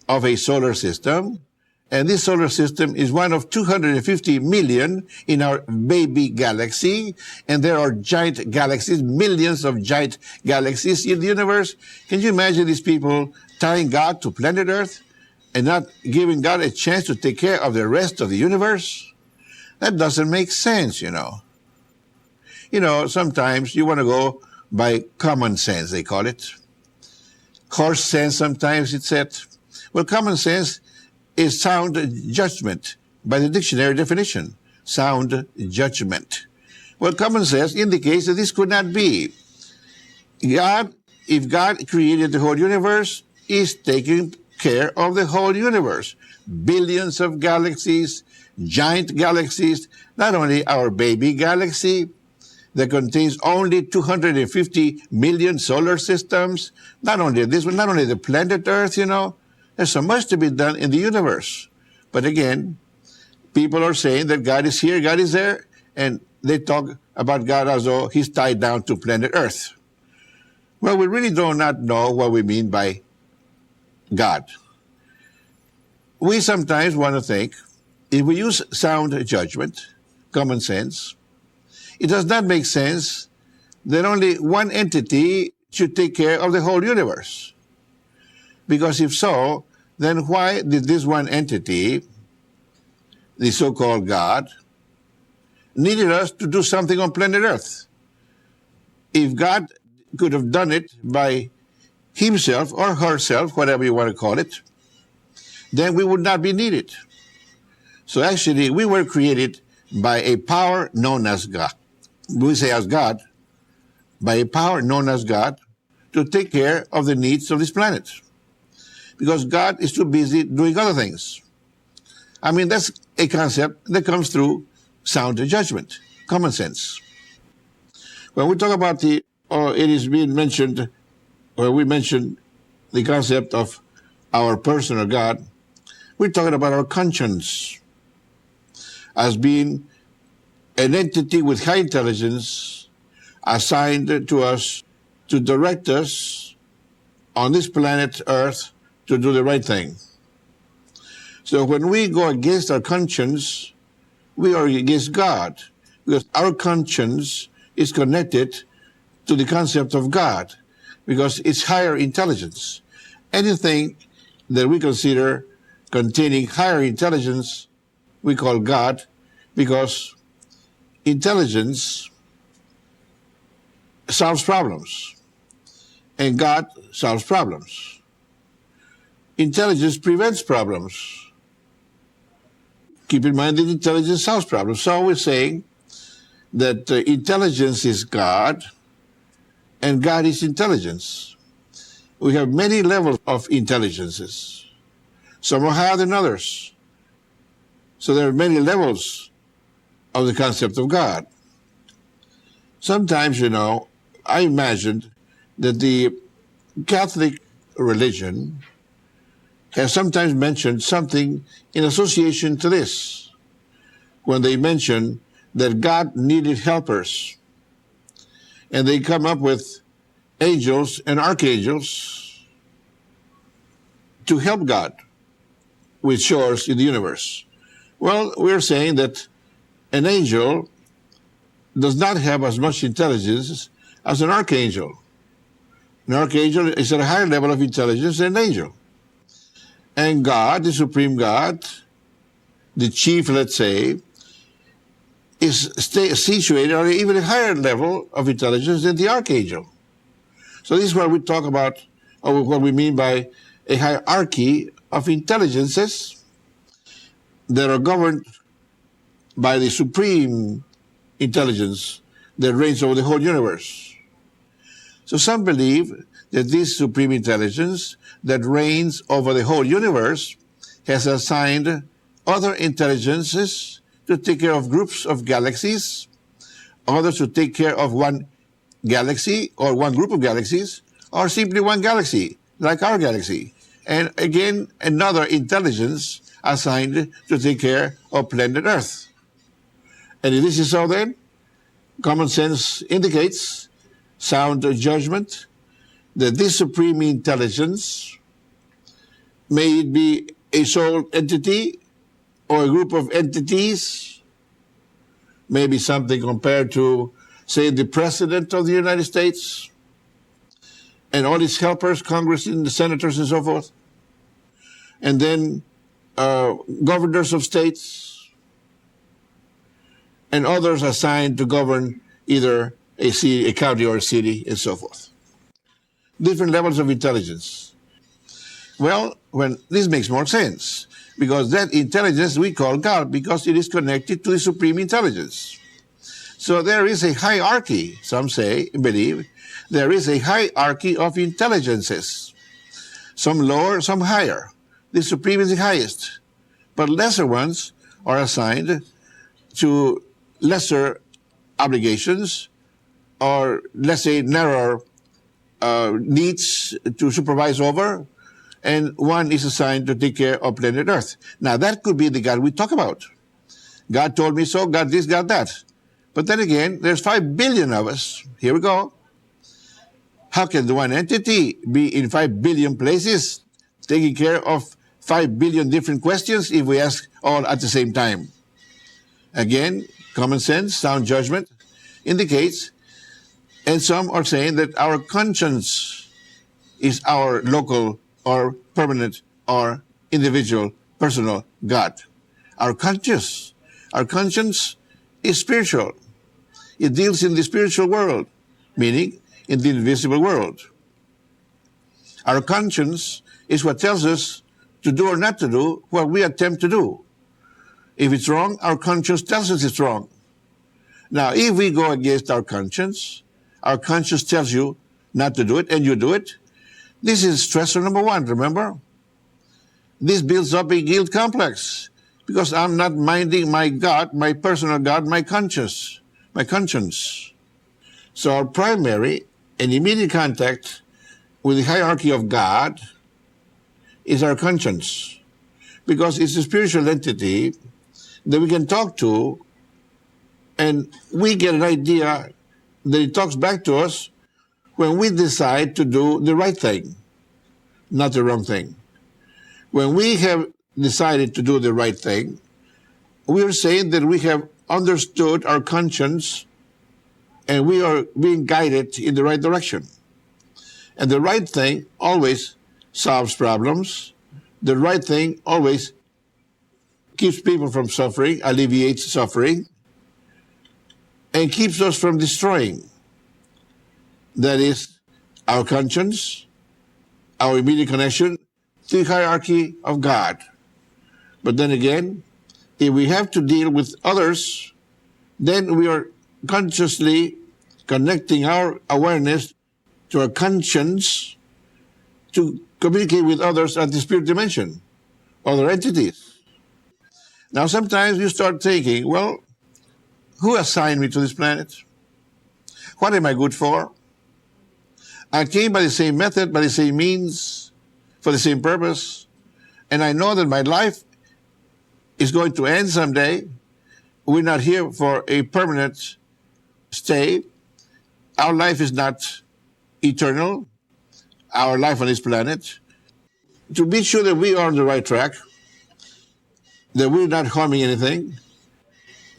of a solar system, and this solar system is one of 250 million in our baby galaxy, and there are giant galaxies, millions of giant galaxies in the universe. Can you imagine these people tying God to planet Earth and not giving God a chance to take care of the rest of the universe? That doesn't make sense, you know. You know, sometimes you want to go by common sense, they call it. Horse sense, sometimes it's said. Well, common sense is sound judgment by the dictionary definition. Sound judgment. Well, common sense indicates that this could not be. God, if God created the whole universe, is taking care of the whole universe. Billions of galaxies, giant galaxies, not only our baby galaxy that contains only 250 million solar systems, not only this one, not only the planet Earth, you know. There's so much to be done in the universe. But again, people are saying that God is here, God is there, and they talk about God as though He's tied down to planet Earth. Well, we really do not know what we mean by God. We sometimes want to think, if we use sound judgment, common sense, it does not make sense that only one entity should take care of the whole universe. Because if so, then why did this one entity, the so-called God, needed us to do something on planet Earth? If God could have done it by Himself or herself, whatever you want to call it, then we would not be needed. So actually, we were created by a power known as God. We say as God, by a power known as God, to take care of the needs of this planet. Because God is too busy doing other things. I mean, that's a concept that comes through sound judgment, common sense. When we talk about it is being mentioned, where we mention the concept of our personal God, we're talking about our conscience as being an entity with high intelligence assigned to us to direct us on this planet Earth to do the right thing. So when we go against our conscience, we are against God, because our conscience is connected to the concept of God, because it's higher intelligence. Anything that we consider containing higher intelligence, we call God, because intelligence solves problems, and God solves problems. Intelligence prevents problems. Keep in mind that intelligence solves problems. So we're saying that intelligence is God and God is intelligence. We have many levels of intelligences. Some are higher than others. So there are many levels of the concept of God. Sometimes, I imagined that the Catholic religion has sometimes mentioned something in association to this, when they mention that God needed helpers. And they come up with angels and archangels to help God with chores in the universe. Well, we're saying that an angel does not have as much intelligence as an archangel. An archangel is at a higher level of intelligence than an angel. And God, the supreme God, the chief, let's say, is situated on an even higher level of intelligence than the archangel. So this is what we talk about, or what we mean by a hierarchy of intelligences that are governed by the supreme intelligence that reigns over the whole universe. So some believe that this supreme intelligence that reigns over the whole universe has assigned other intelligences to take care of groups of galaxies, others to take care of one galaxy or one group of galaxies, or simply one galaxy, like our galaxy. And again, another intelligence assigned to take care of planet Earth. And if this is so, then common sense indicates, sound judgment, that this supreme intelligence, may it be a sole entity or a group of entities, maybe something compared to, say, the President of the United States and all his helpers, Congress and the senators and so forth, and then governors of states and others assigned to govern either a city, a county or a city, and so forth. Different levels of intelligence. Well, when this makes more sense, because that intelligence we call God, because it is connected to the supreme intelligence. So there is a hierarchy, some say, believe, there is a hierarchy of intelligences. Some lower, some higher. The supreme is the highest. But lesser ones are assigned to lesser obligations, or let's say narrower needs to supervise over, and one is assigned to take care of planet Earth. Now that could be the God we talk about. God told me so, God this, God that. But then again, there's 5 billion of us. Here we go. How can the one entity be in 5 billion places, taking care of 5 billion different questions if we ask all at the same time? Again, common sense, sound judgment indicates, and some are saying that our conscience is our local or permanent or individual personal God. Our conscience is spiritual. It deals in the spiritual world, meaning in the invisible world. Our conscience is what tells us to do or not to do what we attempt to do. If it's wrong, our conscience tells us it's wrong. Now, if we go against our conscience tells you not to do it, and you do it. This is stressor number 1, remember? This builds up a guilt complex, because I'm not minding my God, my personal God, my conscience. So our primary and immediate contact with the hierarchy of God is our conscience, because it's a spiritual entity that we can talk to, and we get an idea that it talks back to us when we decide to do the right thing, not the wrong thing. When we have decided to do the right thing, we are saying that we have understood our conscience and we are being guided in the right direction. And the right thing always solves problems. The right thing always keeps people from suffering, alleviates suffering, and keeps us from destroying. That is our conscience, our immediate connection to the hierarchy of God. But then again, if we have to deal with others, then we are consciously connecting our awareness to our conscience to communicate with others at the spirit dimension, other entities. Now, sometimes you start thinking, well, who assigned me to this planet? What am I good for? I came by the same method, by the same means, for the same purpose, and I know that my life is going to end someday. We're not here for a permanent stay. Our life is not eternal, our life on this planet. To be sure that we are on the right track, that we're not harming anything,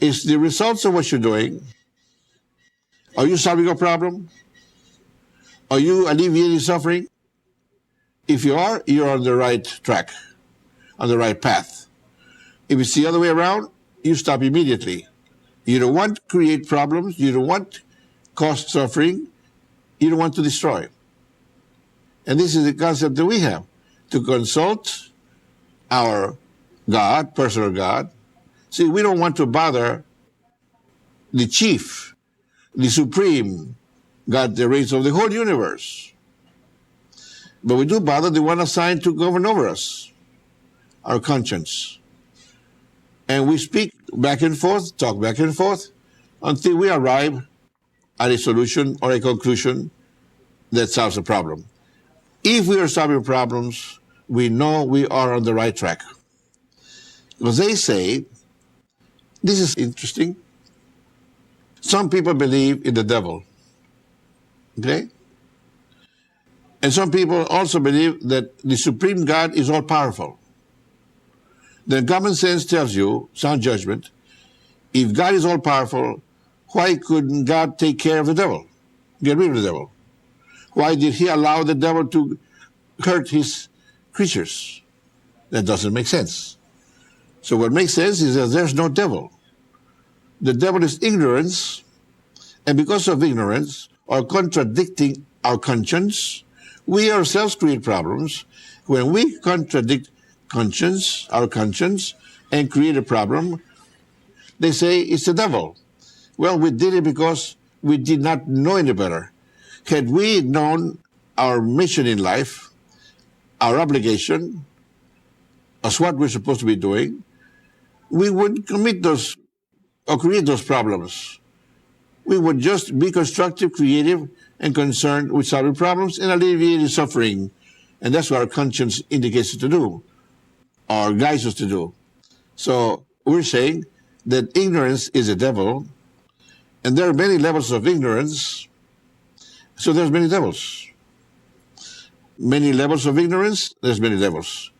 is the results of what you're doing. Are you solving a problem? Are you alleviating suffering? If you are, you're on the right track, on the right path. If it's the other way around, you stop immediately. You don't want to create problems. You don't want to cause suffering. You don't want to destroy. And this is the concept that we have, to consult our God, personal God. See, we don't want to bother the chief, the supreme God, the reins of the whole universe. But we do bother the one assigned to govern over us, our conscience. And we speak back and forth, talk back and forth, until we arrive at a solution or a conclusion that solves a problem. If we are solving problems, we know we are on the right track. Because they say, this is interesting, some people believe in the devil, okay? And some people also believe that the supreme God is all-powerful. Then common sense tells you, sound judgment, if God is all-powerful, why couldn't God take care of the devil? Get rid of the devil. Why did he allow the devil to hurt his creatures? That doesn't make sense. So what makes sense is that there's no devil. The devil is ignorance, and because of ignorance, or contradicting our conscience, we ourselves create problems. When we contradict conscience, our conscience, and create a problem, they say it's the devil. Well, we did it because we did not know any better. Had we known our mission in life, our obligation, as what we're supposed to be doing, we wouldn't commit those or create those problems. We would just be constructive, creative, and concerned with solving problems and alleviating suffering. And that's what our conscience indicates us to do, or guides us to do. So we're saying that ignorance is a devil, and there are many levels of ignorance, so there's many devils. Many levels of ignorance, there's many devils.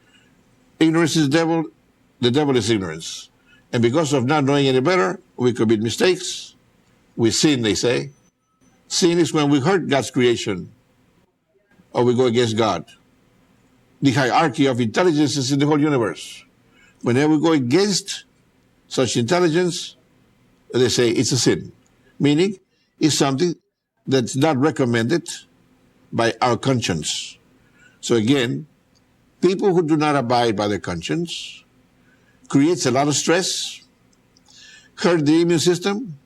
Ignorance is the devil is ignorance. And because of not knowing any better, we commit mistakes. We sin, they say. Sin is when we hurt God's creation, or we go against God. The hierarchy of intelligences in the whole universe. Whenever we go against such intelligence, they say it's a sin. Meaning, it's something that's not recommended by our conscience. So again, people who do not abide by their conscience creates a lot of stress, hurt the immune system,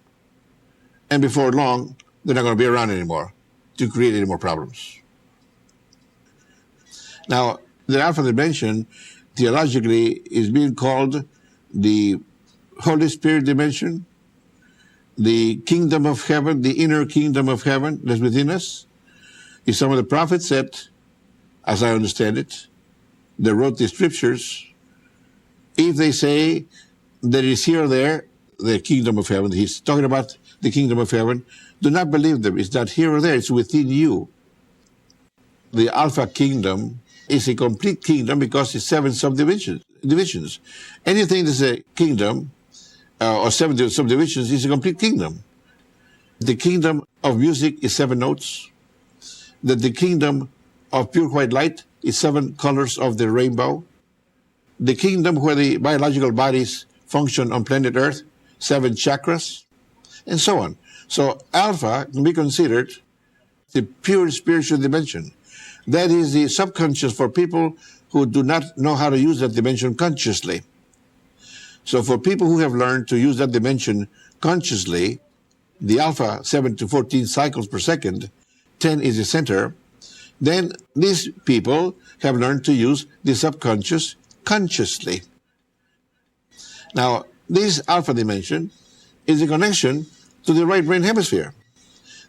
and before long, they're not going to be around anymore to create any more problems. Now, the alpha dimension, theologically, is being called the Holy Spirit dimension, the kingdom of heaven, the inner kingdom of heaven that's within us. If some of the prophets said, as I understand it, they wrote the scriptures, if they say that it's here or there, the kingdom of heaven, he's talking about the kingdom of heaven, do not believe them. It's not here or there, it's within you. The alpha kingdom is a complete kingdom because it's 7 subdivisions. Anything that's a kingdom, or 7 subdivisions, is a complete kingdom. The kingdom of music is 7 notes. That the kingdom of pure white light is 7 colors of the rainbow. The kingdom where the biological bodies function on planet Earth, 7 chakras, and so on. So alpha can be considered the pure spiritual dimension. That is the subconscious for people who do not know how to use that dimension consciously. So for people who have learned to use that dimension consciously, the alpha 7 to 14 cycles per second, 10 is the center, then these people have learned to use the subconscious consciously. Now, this alpha dimension is the connection to the right brain hemisphere,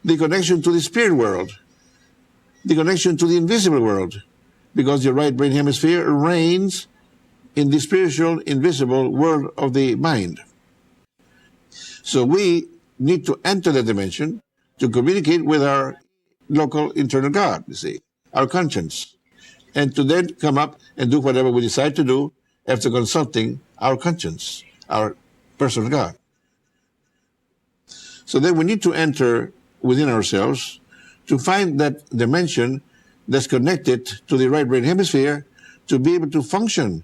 the connection to the spirit world, the connection to the invisible world, because the right brain hemisphere reigns in the spiritual, invisible world of the mind. So we need to enter that dimension to communicate with our local internal God, you see, our conscience, and to then come up and do whatever we decide to do after consulting our conscience, our personal God. So then we need to enter within ourselves to find that dimension that's connected to the right brain hemisphere to be able to function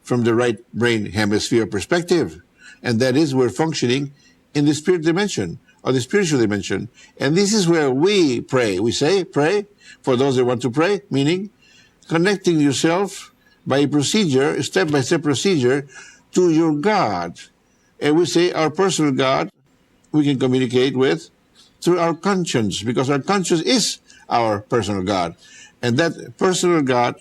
from the right brain hemisphere perspective. And that is, we're functioning in the spirit dimension or the spiritual dimension. And this is where we pray. We say, pray for those that want to pray, meaning connecting yourself by a procedure, a step-by-step procedure to your God. And we say our personal God we can communicate with through our conscience, because our conscience is our personal God. And that personal God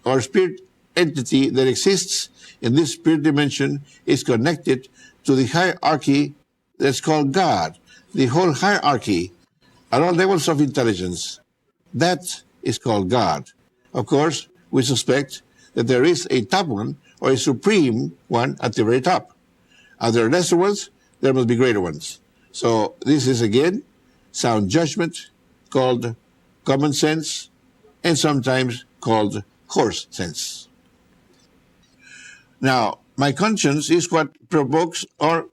or spirit entity that exists in this spirit dimension is connected to the hierarchy that's called God. The whole hierarchy at all levels of intelligence, that is called God. Of course, we suspect that there is a top one or a supreme one at the very top. Are there lesser ones? There must be greater ones. So this is again sound judgment, called common sense, and sometimes called coarse sense. Now, my conscience is what provokes or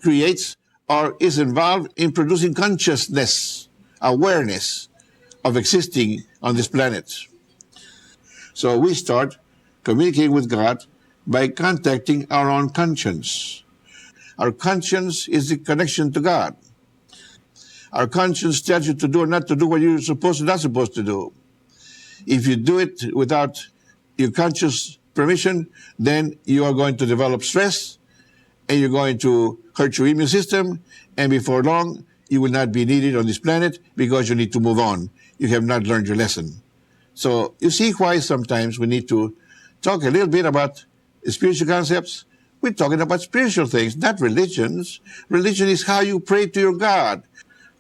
creates or is involved in producing consciousness, awareness of existing on this planet. So we start communicating with God by contacting our own conscience. Our conscience is the connection to God. Our conscience tells you to do or not to do what you're supposed or not supposed to do. If you do it without your conscious permission, then you are going to develop stress, and you're going to hurt your immune system, and before long, you will not be needed on this planet because you need to move on. You have not learned your lesson. So you see why sometimes we need to talk a little bit about spiritual concepts. We're talking about spiritual things, not religions. Religion is how you pray to your God.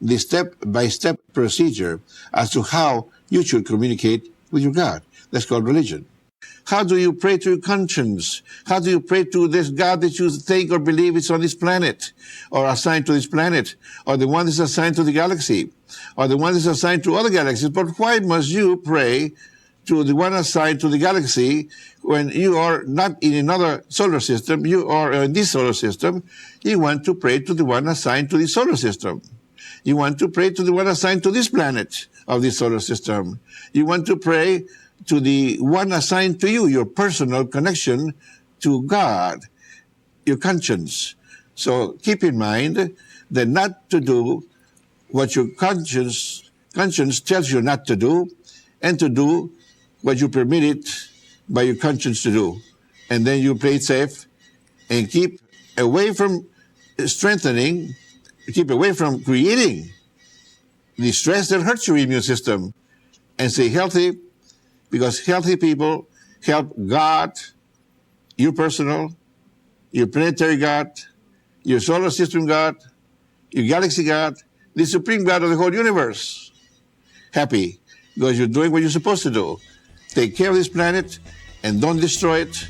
The step-by-step procedure as to how you should communicate with your God. That's called religion. How do you pray to your conscience? How do you pray to this God that you think or believe is on this planet, or assigned to this planet, or the one that's assigned to the galaxy, or the one that's assigned to other galaxies? But why must you pray to the one assigned to the galaxy when you are not in another solar system? You are in this solar system. You want to pray to the one assigned to the solar system. You want to pray to the one assigned to this planet of this solar system. You want to pray to the one assigned to you, your personal connection to God, your conscience. So keep in mind that not to do what your conscience tells you not to do, and to do what you permitted by your conscience to do. And then you play it safe and keep away from strengthening, keep away from creating the stress that hurts your immune system, and stay healthy, because healthy people help God, your personal, your planetary God, your solar system God, your galaxy God, the supreme God of the whole universe. Happy, because you're doing what you're supposed to do. Take care of this planet and don't destroy it,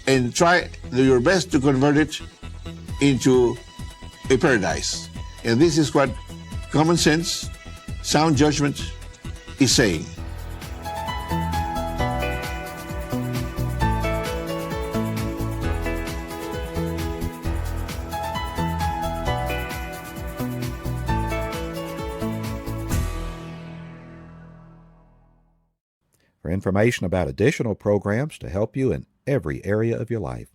and try your best to convert it into a paradise. And this is what common sense, sound judgment is saying. For information about additional programs to help you in every area of your life,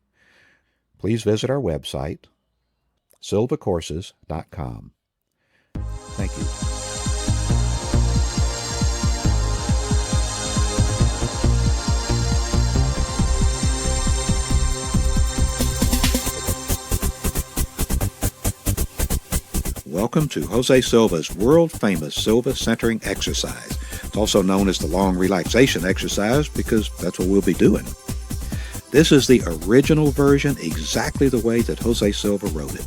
please visit our website, silvacourses.com. Thank you. Welcome Welcome to Jose Silva's world-famous Silva Centring exercise. It's also known as the long relaxation exercise because that's what we'll be doing. This is the original version, exactly the way that Jose Silva wrote it.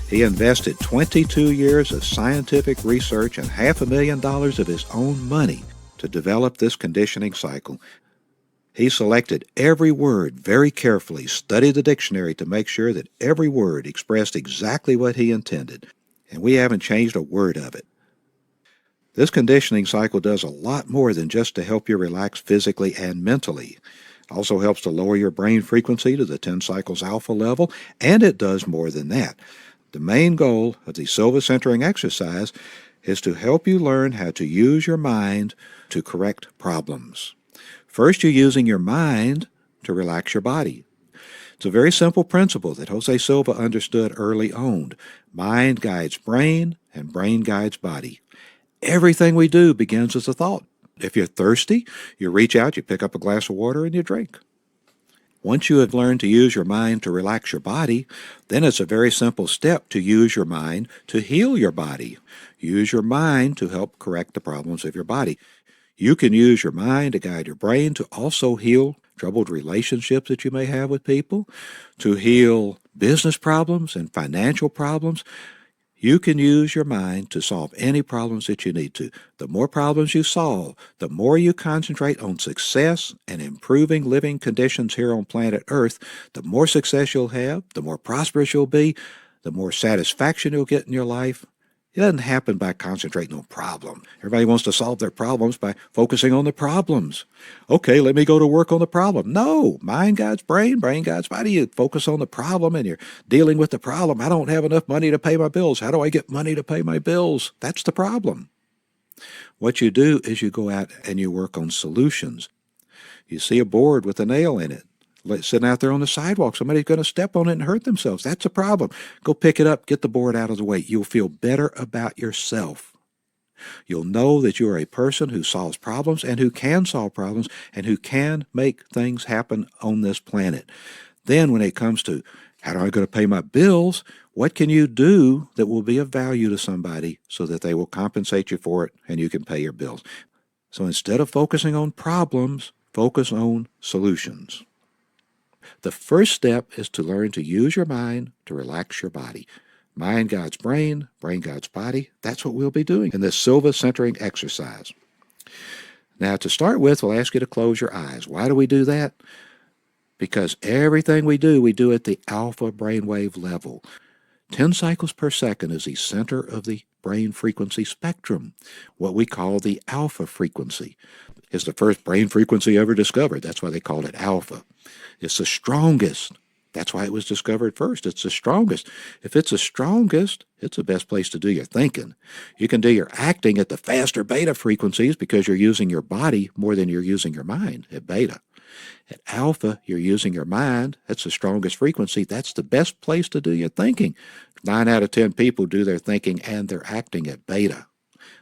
He invested 22 years of scientific research and $500,000 of his own money to develop this conditioning cycle. He selected every word very carefully, studied the dictionary to make sure that every word expressed exactly what he intended, and we haven't changed a word of it. This conditioning cycle does a lot more than just to help you relax physically and mentally. It also helps to lower your brain frequency to the 10 cycles alpha level, and it does more than that. The main goal of the Silva Centering exercise is to help you learn how to use your mind to correct problems. First, you're using your mind to relax your body. It's a very simple principle that Jose Silva understood early on. Mind guides brain, and brain guides body. Everything we do begins as a thought. If you're thirsty, you reach out, you pick up a glass of water, and you drink. Once you have learned to use your mind to relax your body, then it's a very simple step to use your mind to heal your body. Use your mind to help correct the problems of your body. You can use your mind to guide your brain to also heal troubled relationships that you may have with people, to heal business problems and financial problems. You can use your mind to solve any problems that you need to. The more problems you solve, the more you concentrate on success and improving living conditions here on planet Earth, the more success you'll have, the more prosperous you'll be, the more satisfaction you'll get in your life. It doesn't happen by concentrating on problems. Everybody wants to solve their problems by focusing on the problems. Okay, let me go to work on the problem. No, mind guides brain, brain guides body. You focus on the problem and you're dealing with the problem. I don't have enough money to pay my bills. How do I get money to pay my bills? That's the problem. What you do is you go out and you work on solutions. You see a board with a nail in it. Sitting out there on the sidewalk, somebody's going to step on it and hurt themselves. That's a problem. Go pick it up, get the board out of the way. You'll feel better about yourself. You'll know that you are a person who solves problems and who can solve problems and who can make things happen on this planet. Then when it comes to how am I going to pay my bills, what can you do that will be of value to somebody so that they will compensate you for it and you can pay your bills? So instead of focusing on problems, focus on solutions. The first step is to learn to use your mind to relax your body. Mind guides brain, brain guides body. That's what we'll be doing in this Silva Centering exercise. Now, to start with, we'll ask you to close your eyes. Why do we do that? Because everything we do at the alpha brainwave level. 10 cycles per second is the center of the brain frequency spectrum, what we call the alpha frequency. It's the first brain frequency ever discovered. That's why they called it alpha. It's the strongest. That's why it was discovered first. It's the strongest. If it's the strongest, it's the best place to do your thinking. You can do your acting at the faster beta frequencies because you're using your body more than you're using your mind at beta. At alpha, you're using your mind. That's the strongest frequency. That's the best place to do your thinking. 9 out of 10 people do their thinking and their acting at beta.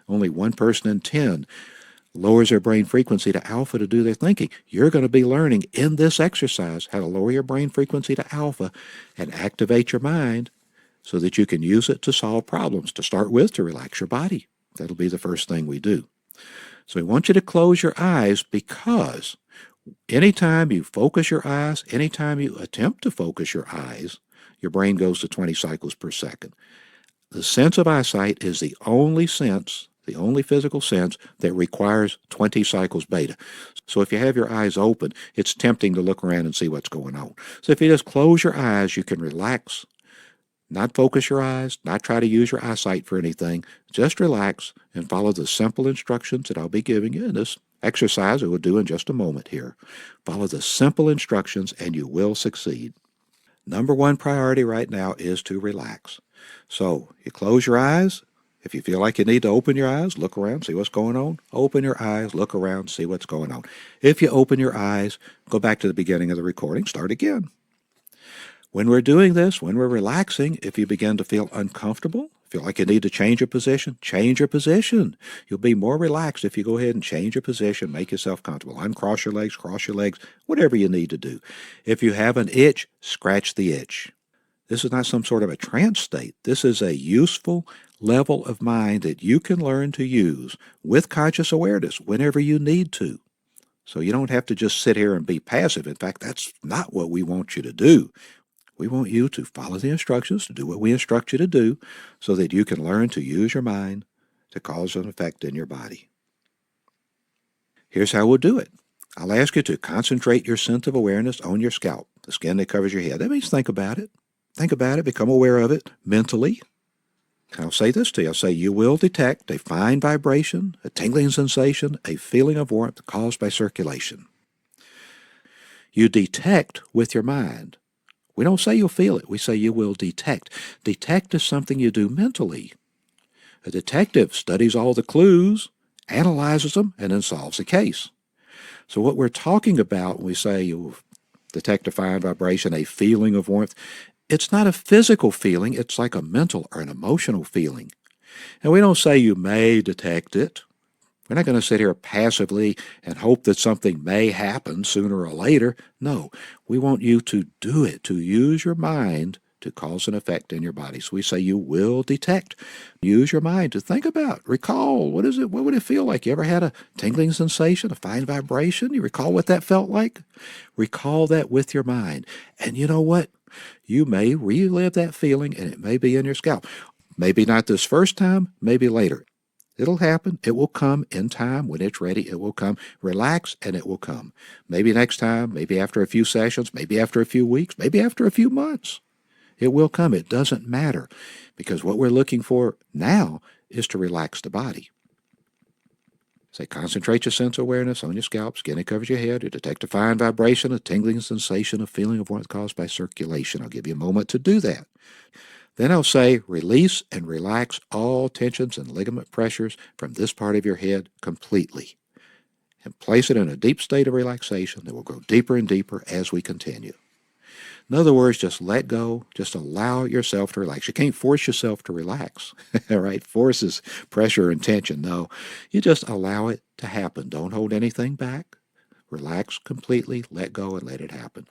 Only 1 person in 10 lowers their brain frequency to alpha to do their thinking. You're going to be learning in this exercise how to lower your brain frequency to alpha and activate your mind so that you can use it to solve problems. To start with, to relax your body. That'll be the first thing we do. So we want you to close your eyes because anytime you focus your eyes, anytime you attempt to focus your eyes, your brain goes to 20 cycles per second. The sense of eyesight is the only sense, the only physical sense that requires 20 cycles beta. So if you have your eyes open, it's tempting to look around and see what's going on. So if you just close your eyes, you can relax, not focus your eyes, not try to use your eyesight for anything. Just relax and follow the simple instructions that I'll be giving you in this exercise that we'll do in just a moment here. Follow the simple instructions and you will succeed. Number 1 priority right now is to relax. So you close your eyes. If you feel like you need to open your eyes, look around, see what's going on. Open your eyes, look around, see what's going on. If you open your eyes, go back to the beginning of the recording, start again. When we're doing this, when we're relaxing, if you begin to feel uncomfortable, feel like you need to change your position, change your position. You'll be more relaxed if you go ahead and change your position, make yourself comfortable. Uncross your legs, cross your legs, whatever you need to do. If you have an itch, scratch the itch. This is not some sort of a trance state. This is a useful level of mind that you can learn to use with conscious awareness whenever you need to. So you don't have to just sit here and be passive. In fact, that's not what we want you to do. We want you to follow the instructions, to do what we instruct you to do, so that you can learn to use your mind to cause an effect in your body. Here's how we'll do it. I'll ask you to concentrate your sense of awareness on your scalp, the skin that covers your head. That means think about it. Think about it, become aware of it mentally. I'll say this to you. I'll say you will detect a fine vibration, a tingling sensation, a feeling of warmth caused by circulation. You detect with your mind. We don't say you'll feel it. We say you will detect. Detect is something you do mentally. A detective studies all the clues, analyzes them, and then solves the case. So what we're talking about when we say you'll detect a fine vibration, a feeling of warmth, it's not a physical feeling. It's like a mental or an emotional feeling. And we don't say you may detect it. We're not going to sit here passively and hope that something may happen sooner or later. No, we want you to do it, to use your mind to cause an effect in your body. So we say you will detect. Use your mind to think about, recall, what is it? What would it feel like? You ever had a tingling sensation, a fine vibration? You recall what that felt like? Recall that with your mind. And you know what? You may relive that feeling, and it may be in your scalp. Maybe not this first time, maybe later. It'll happen. It will come in time. When it's ready, it will come. Relax, and it will come. Maybe next time, maybe after a few sessions, maybe after a few weeks, maybe after a few months. It will come. It doesn't matter, because what we're looking for now is to relax the body. Say, concentrate your sense of awareness on your scalp, skin that covers your head. You detect a fine vibration, a tingling sensation, a feeling of warmth caused by circulation. I'll give you a moment to do that. Then I'll say, release and relax all tensions and ligament pressures from this part of your head completely, and place it in a deep state of relaxation that will grow deeper and deeper as we continue. In other words, just let go, just allow yourself to relax. You can't force yourself to relax, right? Force is pressure and tension. No, you just allow it to happen. Don't hold anything back. Relax completely, let go, and let it happen.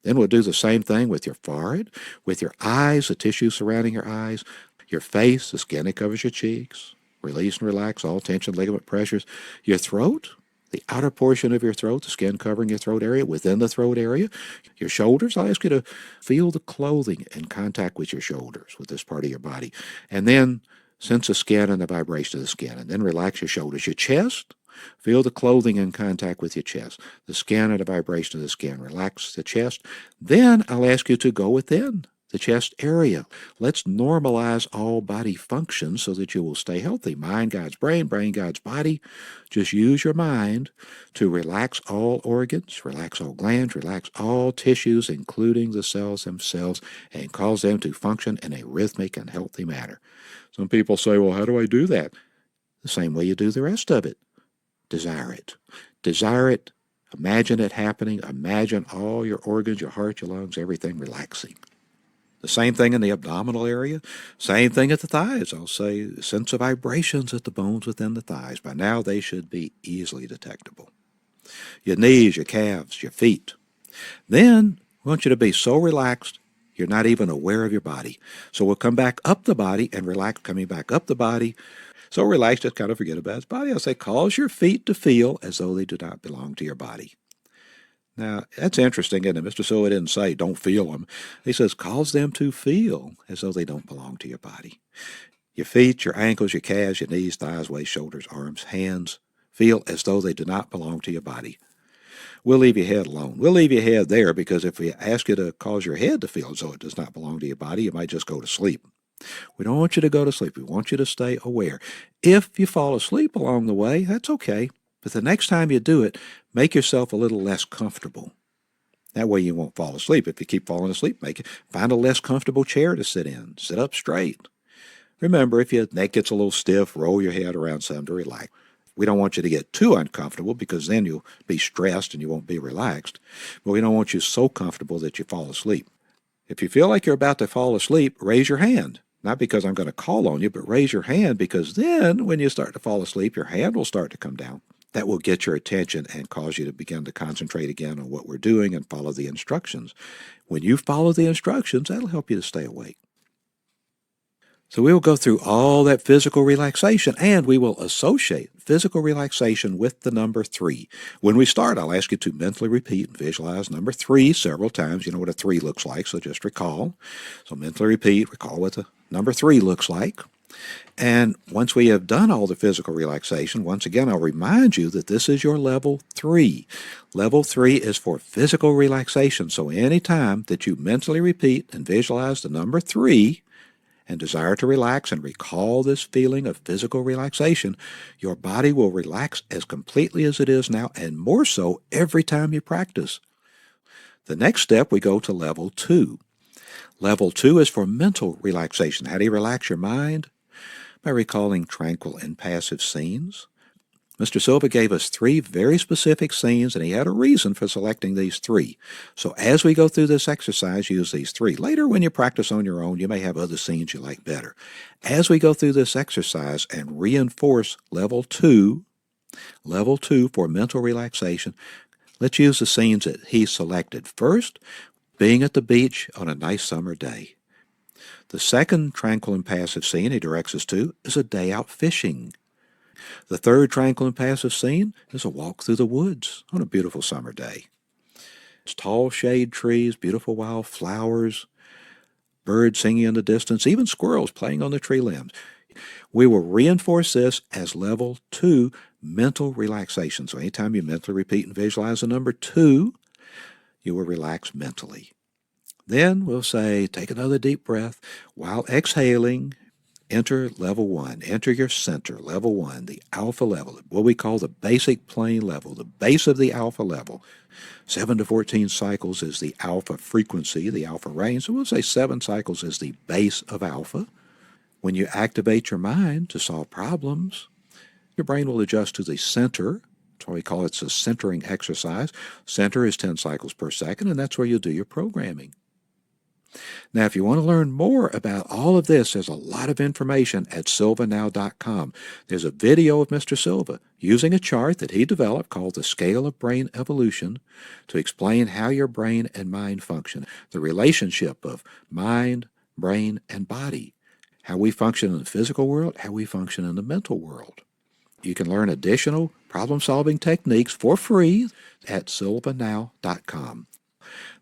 Then we'll do the same thing with your forehead, with your eyes, the tissue surrounding your eyes, your face, the skin that covers your cheeks. Release and relax all tension, ligament pressures. Your throat, the outer portion of your throat, the skin covering your throat area, within the throat area. Your shoulders, I'll ask you to feel the clothing in contact with your shoulders, with this part of your body. And then sense the skin and the vibration of the skin. And then relax your shoulders. Your chest, feel the clothing in contact with your chest, the skin and the vibration of the skin. Relax the chest. Then I'll ask you to go within the chest area. Let's normalize all body functions so that you will stay healthy. Mind guides brain, brain guides body. Just use your mind to relax all organs, relax all glands, relax all tissues, including the cells themselves, and cause them to function in a rhythmic and healthy manner. Some people say, well, how do I do that? The same way you do the rest of it. Desire it. Desire it. Imagine it happening. Imagine all your organs, your heart, your lungs, everything relaxing. The same thing in the abdominal area. Same thing at the thighs. I'll say sense of vibrations at the bones within the thighs. By now they should be easily detectable. Your knees, your calves, your feet. Then we want you to be so relaxed you're not even aware of your body. So we'll come back up the body and relax, coming back up the body. So relax, just kind of forget about its body. I'll say, cause your feet to feel as though they do not belong to your body. Now, that's interesting, isn't it? Mr. Silva didn't say, don't feel them. He says, cause them to feel as though they don't belong to your body. Your feet, your ankles, your calves, your knees, thighs, waist, shoulders, arms, hands, feel as though they do not belong to your body. We'll leave your head alone. We'll leave your head there because if we ask you to cause your head to feel as though it does not belong to your body, you might just go to sleep. We don't want you to go to sleep. We want you to stay aware. If you fall asleep along the way, that's okay. But the next time you do it, make yourself a little less comfortable. That way you won't fall asleep. If you keep falling asleep, find a less comfortable chair to sit in. Sit up straight. Remember, if your neck gets a little stiff, roll your head around some to relax. We don't want you to get too uncomfortable because then you'll be stressed and you won't be relaxed. But we don't want you so comfortable that you fall asleep. If you feel like you're about to fall asleep, raise your hand. Not because I'm going to call on you, but raise your hand because then when you start to fall asleep, your hand will start to come down. That will get your attention and cause you to begin to concentrate again on what we're doing and follow the instructions. When you follow the instructions, that'll help you to stay awake. So we will go through all that physical relaxation, and we will associate physical relaxation with the number 3. When we start, I'll ask you to mentally repeat and visualize number 3 several times. You know what a 3 looks like, so just recall. So mentally repeat, recall what the number 3 looks like. And once we have done all the physical relaxation, once again, I'll remind you that this is your level 3. Level 3 is for physical relaxation. So anytime that you mentally repeat and visualize the number 3, and desire to relax and recall this feeling of physical relaxation, your body will relax as completely as it is now, and more so every time you practice. The next step, we go to level 2. Level 2 is for mental relaxation. How do you relax your mind? By recalling tranquil and passive scenes. Mr. Silva gave us 3 very specific scenes, and he had a reason for selecting these 3. So as we go through this exercise, use these 3. Later, when you practice on your own, you may have other scenes you like better. As we go through this exercise and reinforce level 2 for mental relaxation, let's use the scenes that he selected. First, being at the beach on a nice summer day. The second tranquil and passive scene he directs us to is a day out fishing. The third tranquil and passive scene is a walk through the woods on a beautiful summer day. It's tall shade trees, beautiful wild flowers, birds singing in the distance, even squirrels playing on the tree limbs. We will reinforce this as level 2 mental relaxation. So anytime you mentally repeat and visualize the number 2, you will relax mentally. Then we'll say, take another deep breath while exhaling. Enter level 1. Enter your center, level 1, the alpha level, what we call the basic plane level, the base of the alpha level. 7 to 14 cycles is the alpha frequency, the alpha range. So we'll say 7 cycles is the base of alpha. When you activate your mind to solve problems, your brain will adjust to the center. That's why we call it the centering exercise. Center is 10 cycles per second, and that's where you'll do your programming. Now, if you want to learn more about all of this, there's a lot of information at silvanow.com. There's a video of Mr. Silva using a chart that he developed called the Scale of Brain Evolution to explain how your brain and mind function, the relationship of mind, brain, and body, how we function in the physical world, how we function in the mental world. You can learn additional problem-solving techniques for free at silvanow.com.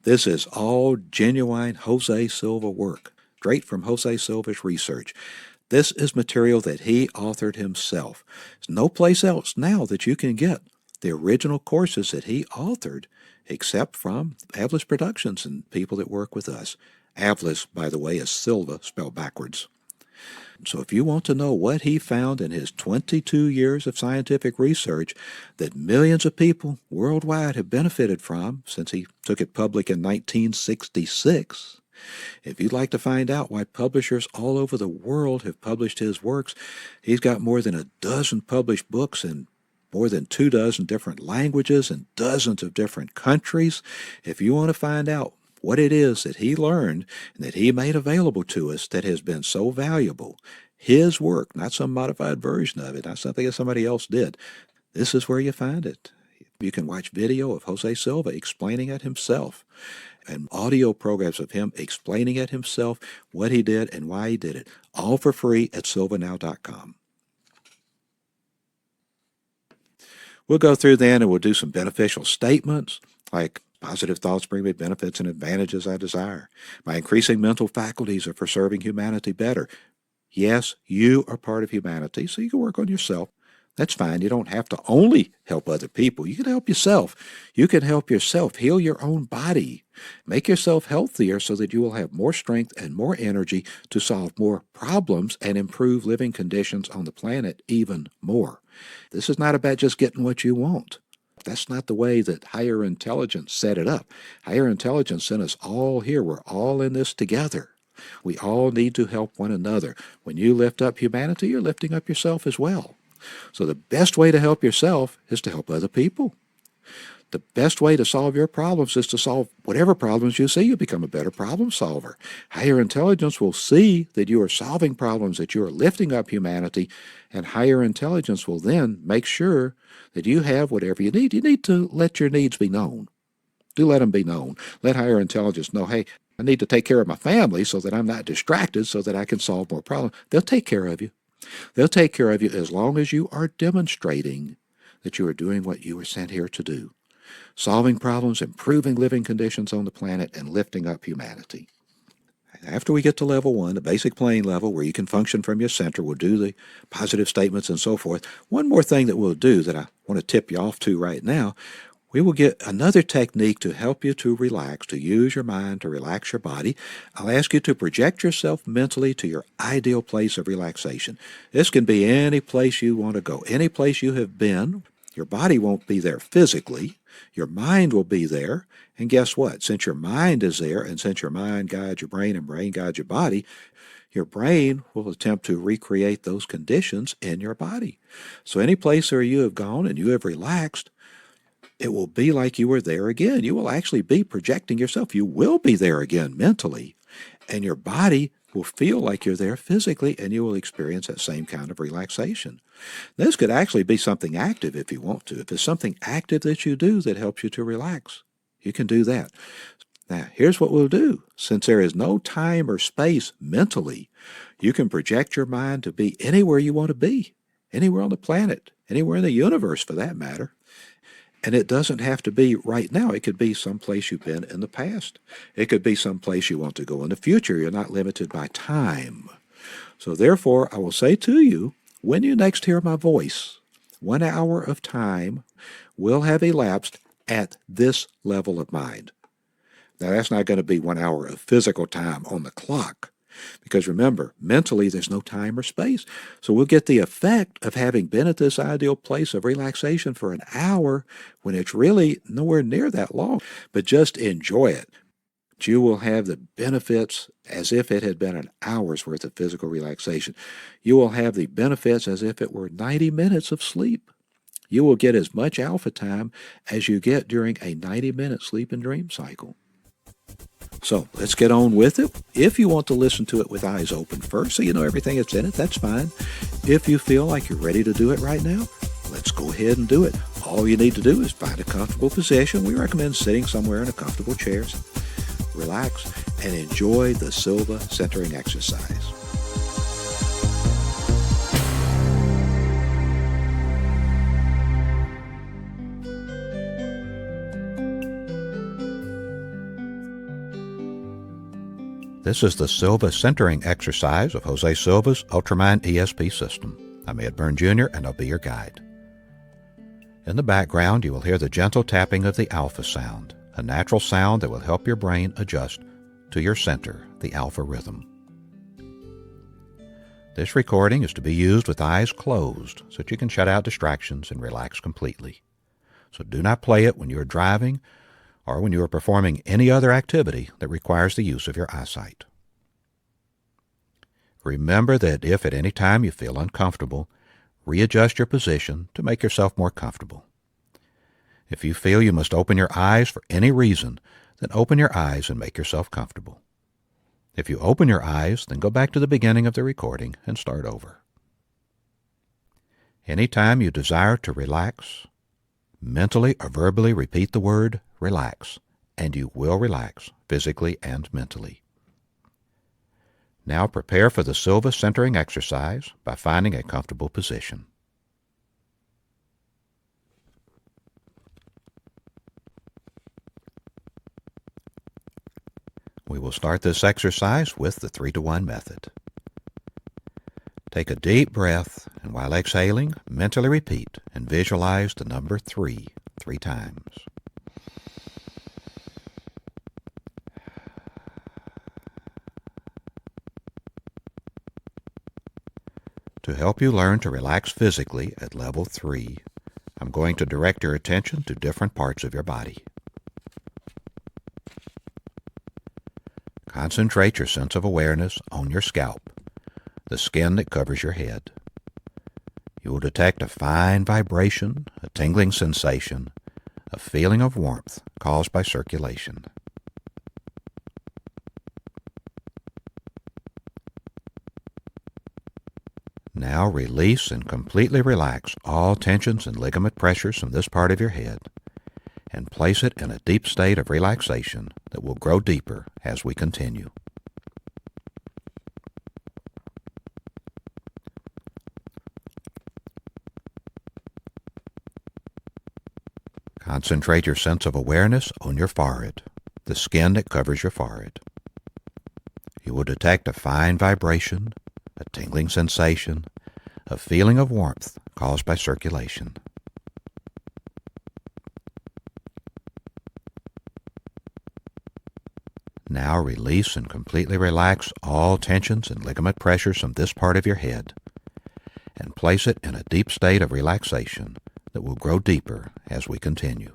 This is all genuine Jose Silva work, straight from Jose Silva's research. This is material that he authored himself. There's no place else now that you can get the original courses that he authored, except from Avlis Productions and people that work with us. Avlis, by the way, is Silva spelled backwards. So if you want to know what he found in his 22 years of scientific research that millions of people worldwide have benefited from since he took it public in 1966, if you'd like to find out why publishers all over the world have published his works, he's got more than a dozen published books in more than 24 different languages and dozens of different countries. If you want to find out what it is that he learned and that he made available to us that has been so valuable, his work, not some modified version of it, not something that somebody else did, this is where you find it. You can watch video of Jose Silva explaining it himself and audio programs of him explaining it himself, what he did and why he did it, all for free at silvanow.com. We'll go through then and we'll do some beneficial statements like positive thoughts bring me benefits and advantages I desire. My increasing mental faculties are for serving humanity better. Yes, you are part of humanity, so you can work on yourself. That's fine. You don't have to only help other people. You can help yourself. You can help yourself heal your own body. Make yourself healthier so that you will have more strength and more energy to solve more problems and improve living conditions on the planet even more. This is not about just getting what you want. That's not the way that higher intelligence set it up. Higher intelligence sent us all here. We're all in this together. We all need to help one another. When you lift up humanity, you're lifting up yourself as well. So the best way to help yourself is to help other people. The best way to solve your problems is to solve whatever problems you see. You become a better problem solver. Higher intelligence will see that you are solving problems, that you are lifting up humanity, and higher intelligence will then make sure that you have whatever you need. You need to let your needs be known. Do let them be known. Let higher intelligence know, hey, I need to take care of my family so that I'm not distracted so that I can solve more problems. They'll take care of you. They'll take care of you as long as you are demonstrating that you are doing what you were sent here to do. Solving problems, improving living conditions on the planet, and lifting up humanity. After we get to level 1, the basic plane level where you can function from your center, we'll do the positive statements and so forth. One more thing that we'll do that I want to tip you off to right now, we will get another technique to help you to relax, to use your mind to relax your body. I'll ask you to project yourself mentally to your ideal place of relaxation. This can be any place you want to go, any place you have been. Your body won't be there physically. Your mind will be there. And guess what? Since your mind is there, and since your mind guides your brain and brain guides your body, your brain will attempt to recreate those conditions in your body. So any place where you have gone and you have relaxed, it will be like you were there again. You will actually be projecting yourself. You will be there again mentally. And your body will feel like you're there physically, and you will experience that same kind of relaxation. This could actually be something active if you want to. If it's something active that you do that helps you to relax, you can do that. Now, here's what we'll do. Since there is no time or space mentally, you can project your mind to be anywhere you want to be, anywhere on the planet, anywhere in the universe for that matter. And it doesn't have to be right now. It could be someplace you've been in the past. It could be someplace you want to go in the future. You're not limited by time. So therefore, I will say to you, when you next hear my voice, 1 hour of time will have elapsed at this level of mind. Now, that's not going to be 1 hour of physical time on the clock. Because remember, mentally there's no time or space. So we'll get the effect of having been at this ideal place of relaxation for an hour when it's really nowhere near that long. But just enjoy it. You will have the benefits as if it had been an hour's worth of physical relaxation. You will have the benefits as if it were 90 minutes of sleep. You will get as much alpha time as you get during a 90-minute sleep and dream cycle. So let's get on with it. If you want to listen to it with eyes open first so you know everything that's in it, that's fine. If you feel like you're ready to do it right now, let's go ahead and do it. All you need to do is find a comfortable position. We recommend sitting somewhere in a comfortable chair. Relax and enjoy the Silva Centring exercise. This is the Silva Centering exercise of Jose Silva's Ultramind ESP system. I'm Ed Byrne Jr., and I'll be your guide. In the background, you will hear the gentle tapping of the alpha sound, a natural sound that will help your brain adjust to your center, the alpha rhythm. This recording is to be used with eyes closed so that you can shut out distractions and relax completely. So do not play it when you are driving or when you are performing any other activity that requires the use of your eyesight. Remember that if at any time you feel uncomfortable, readjust your position to make yourself more comfortable. If you feel you must open your eyes for any reason, then open your eyes and make yourself comfortable. If you open your eyes, then go back to the beginning of the recording and start over. Anytime you desire to relax, mentally or verbally repeat the word relax, and you will relax physically and mentally. Now prepare for the Silva Centering exercise by finding a comfortable position. We will start this exercise with the 3-to-1 method. Take a deep breath, and while exhaling, mentally repeat and visualize the number 3 times. To help you learn to relax physically at level 3, I'm going to direct your attention to different parts of your body. Concentrate your sense of awareness on your scalp, the skin that covers your head. You will detect a fine vibration, a tingling sensation, a feeling of warmth caused by circulation. Now release and completely relax all tensions and ligament pressures from this part of your head and place it in a deep state of relaxation that will grow deeper as we continue. Concentrate your sense of awareness on your forehead, the skin that covers your forehead. You will detect a fine vibration, a tingling sensation, a feeling of warmth caused by circulation. Now release and completely relax all tensions and ligament pressures from this part of your head and place it in a deep state of relaxation that will grow deeper as we continue.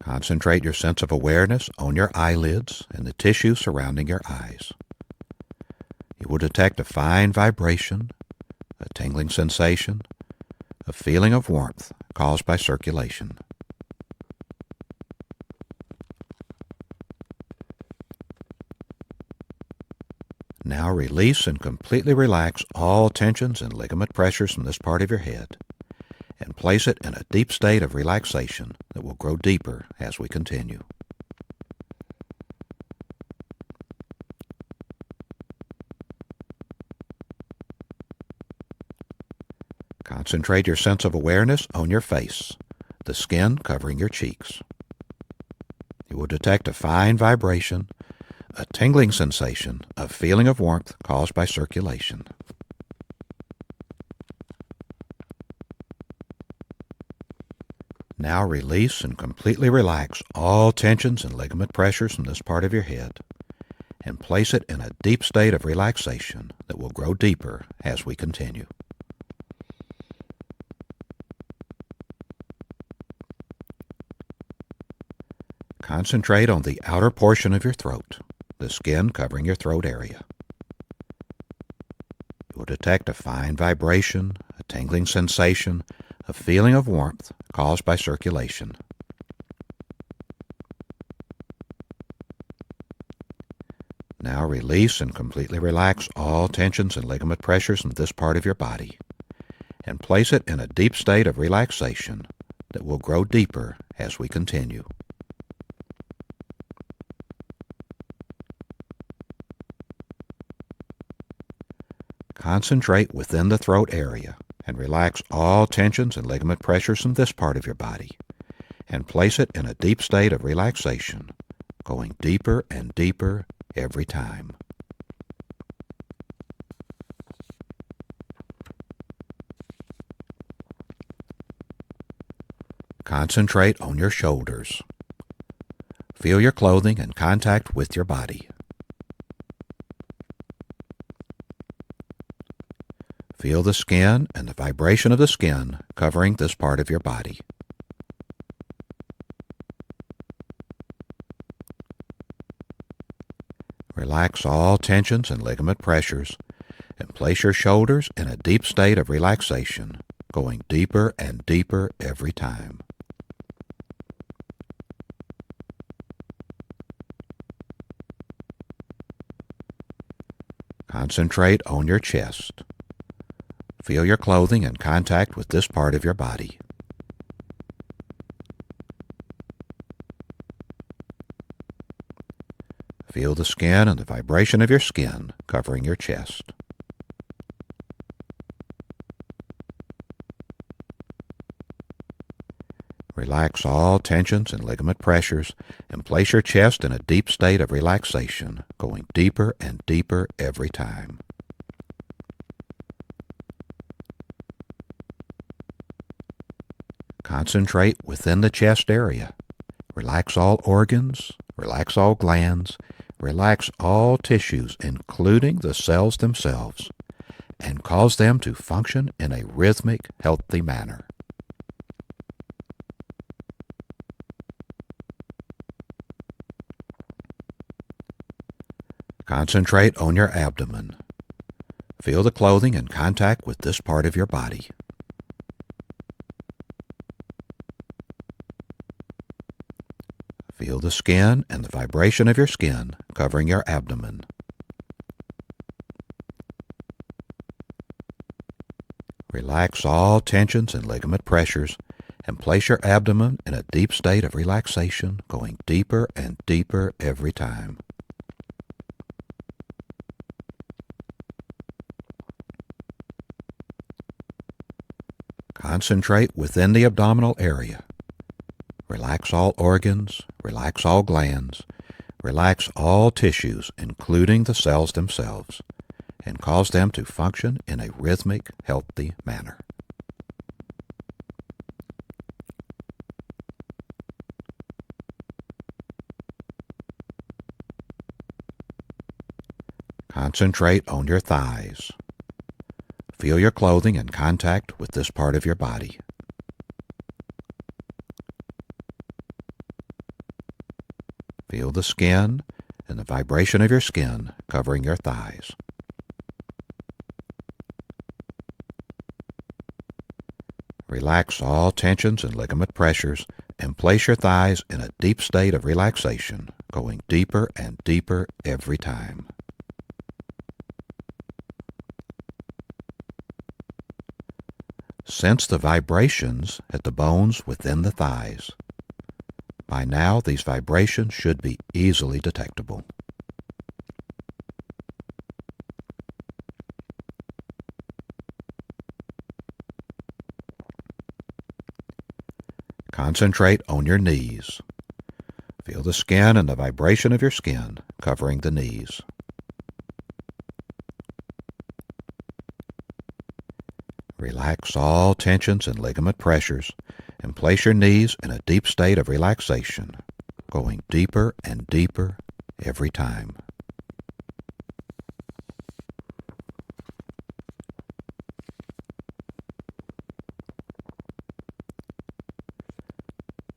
Concentrate your sense of awareness on your eyelids and the tissue surrounding your eyes. You will detect a fine vibration, a tingling sensation, a feeling of warmth caused by circulation. Now release and completely relax all tensions and ligament pressures from this part of your head and place it in a deep state of relaxation that will grow deeper as we continue. Concentrate your sense of awareness on your face, the skin covering your cheeks. You will detect a fine vibration, a tingling sensation, a feeling of warmth caused by circulation. Now release and completely relax all tensions and ligament pressures from this part of your head and place it in a deep state of relaxation that will grow deeper as we continue. Concentrate on the outer portion of your throat, the skin covering your throat area. You will detect a fine vibration, a tingling sensation, a feeling of warmth caused by circulation. Now release and completely relax all tensions and ligament pressures from this part of your body and place it in a deep state of relaxation that will grow deeper as we continue. Concentrate within the throat area and relax all tensions and ligament pressures from this part of your body and place it in a deep state of relaxation, going deeper and deeper every time. Concentrate on your shoulders. Feel your clothing in contact with your body. Feel the skin and the vibration of the skin covering this part of your body. Relax all tensions and ligament pressures and place your shoulders in a deep state of relaxation, going deeper and deeper every time. Concentrate on your chest. Feel your clothing in contact with this part of your body. Feel the skin and the vibration of your skin covering your chest. Relax all tensions and ligament pressures and place your chest in a deep state of relaxation, going deeper and deeper every time. Concentrate within the chest area. Relax all organs, relax all glands, relax all tissues, including the cells themselves, and cause them to function in a rhythmic, healthy manner. Concentrate on your abdomen. Feel the clothing in contact with this part of your body. Feel the skin and the vibration of your skin covering your abdomen. Relax all tensions and ligament pressures and place your abdomen in a deep state of relaxation, going deeper and deeper every time. Concentrate within the abdominal area. Relax all organs, relax all glands, relax all tissues, including the cells themselves, and cause them to function in a rhythmic, healthy manner. Concentrate on your thighs. Feel your clothing in contact with this part of your body. Feel the skin and the vibration of your skin covering your thighs. Relax all tensions and ligament pressures and place your thighs in a deep state of relaxation, going deeper and deeper every time. Sense the vibrations at the bones within the thighs. By now, these vibrations should be easily detectable. Concentrate on your knees. Feel the skin and the vibration of your skin covering the knees. Relax all tensions and ligament pressures and place your knees in a deep state of relaxation, going deeper and deeper every time.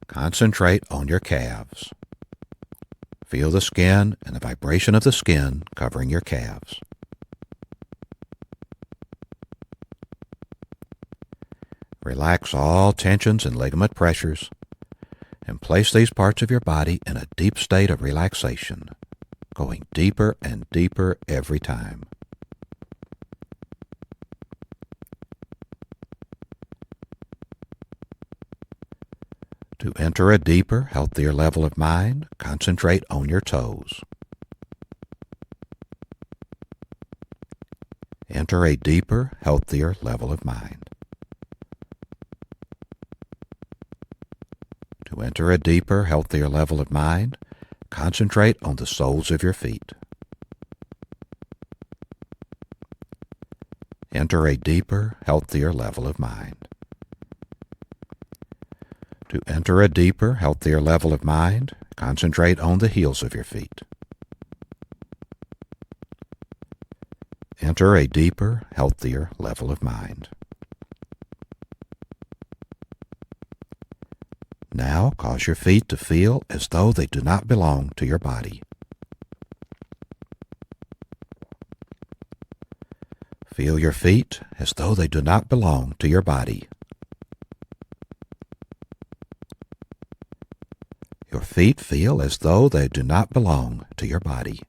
Concentrate on your calves. Feel the skin and the vibration of the skin covering your calves. Relax all tensions and ligament pressures and place these parts of your body in a deep state of relaxation, going deeper and deeper every time. To enter a deeper, healthier level of mind, concentrate on your toes. Enter a deeper, healthier level of mind. To enter a deeper, healthier level of mind, concentrate on the soles of your feet. Enter a deeper, healthier level of mind. To enter a deeper, healthier level of mind, concentrate on the heels of your feet. Enter a deeper, healthier level of mind. Now cause your feet to feel as though they do not belong to your body. Feel your feet as though they do not belong to your body. Your feet feel as though they do not belong to your body.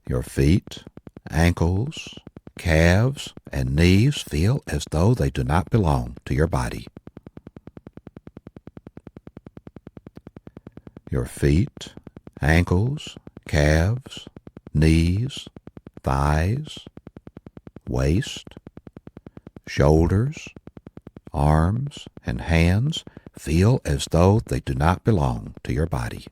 Your feet, ankles, calves, and knees feel as though they do not belong to your body. Your feet, ankles, calves, knees, thighs, waist, shoulders, arms, and hands feel as though they do not belong to your body.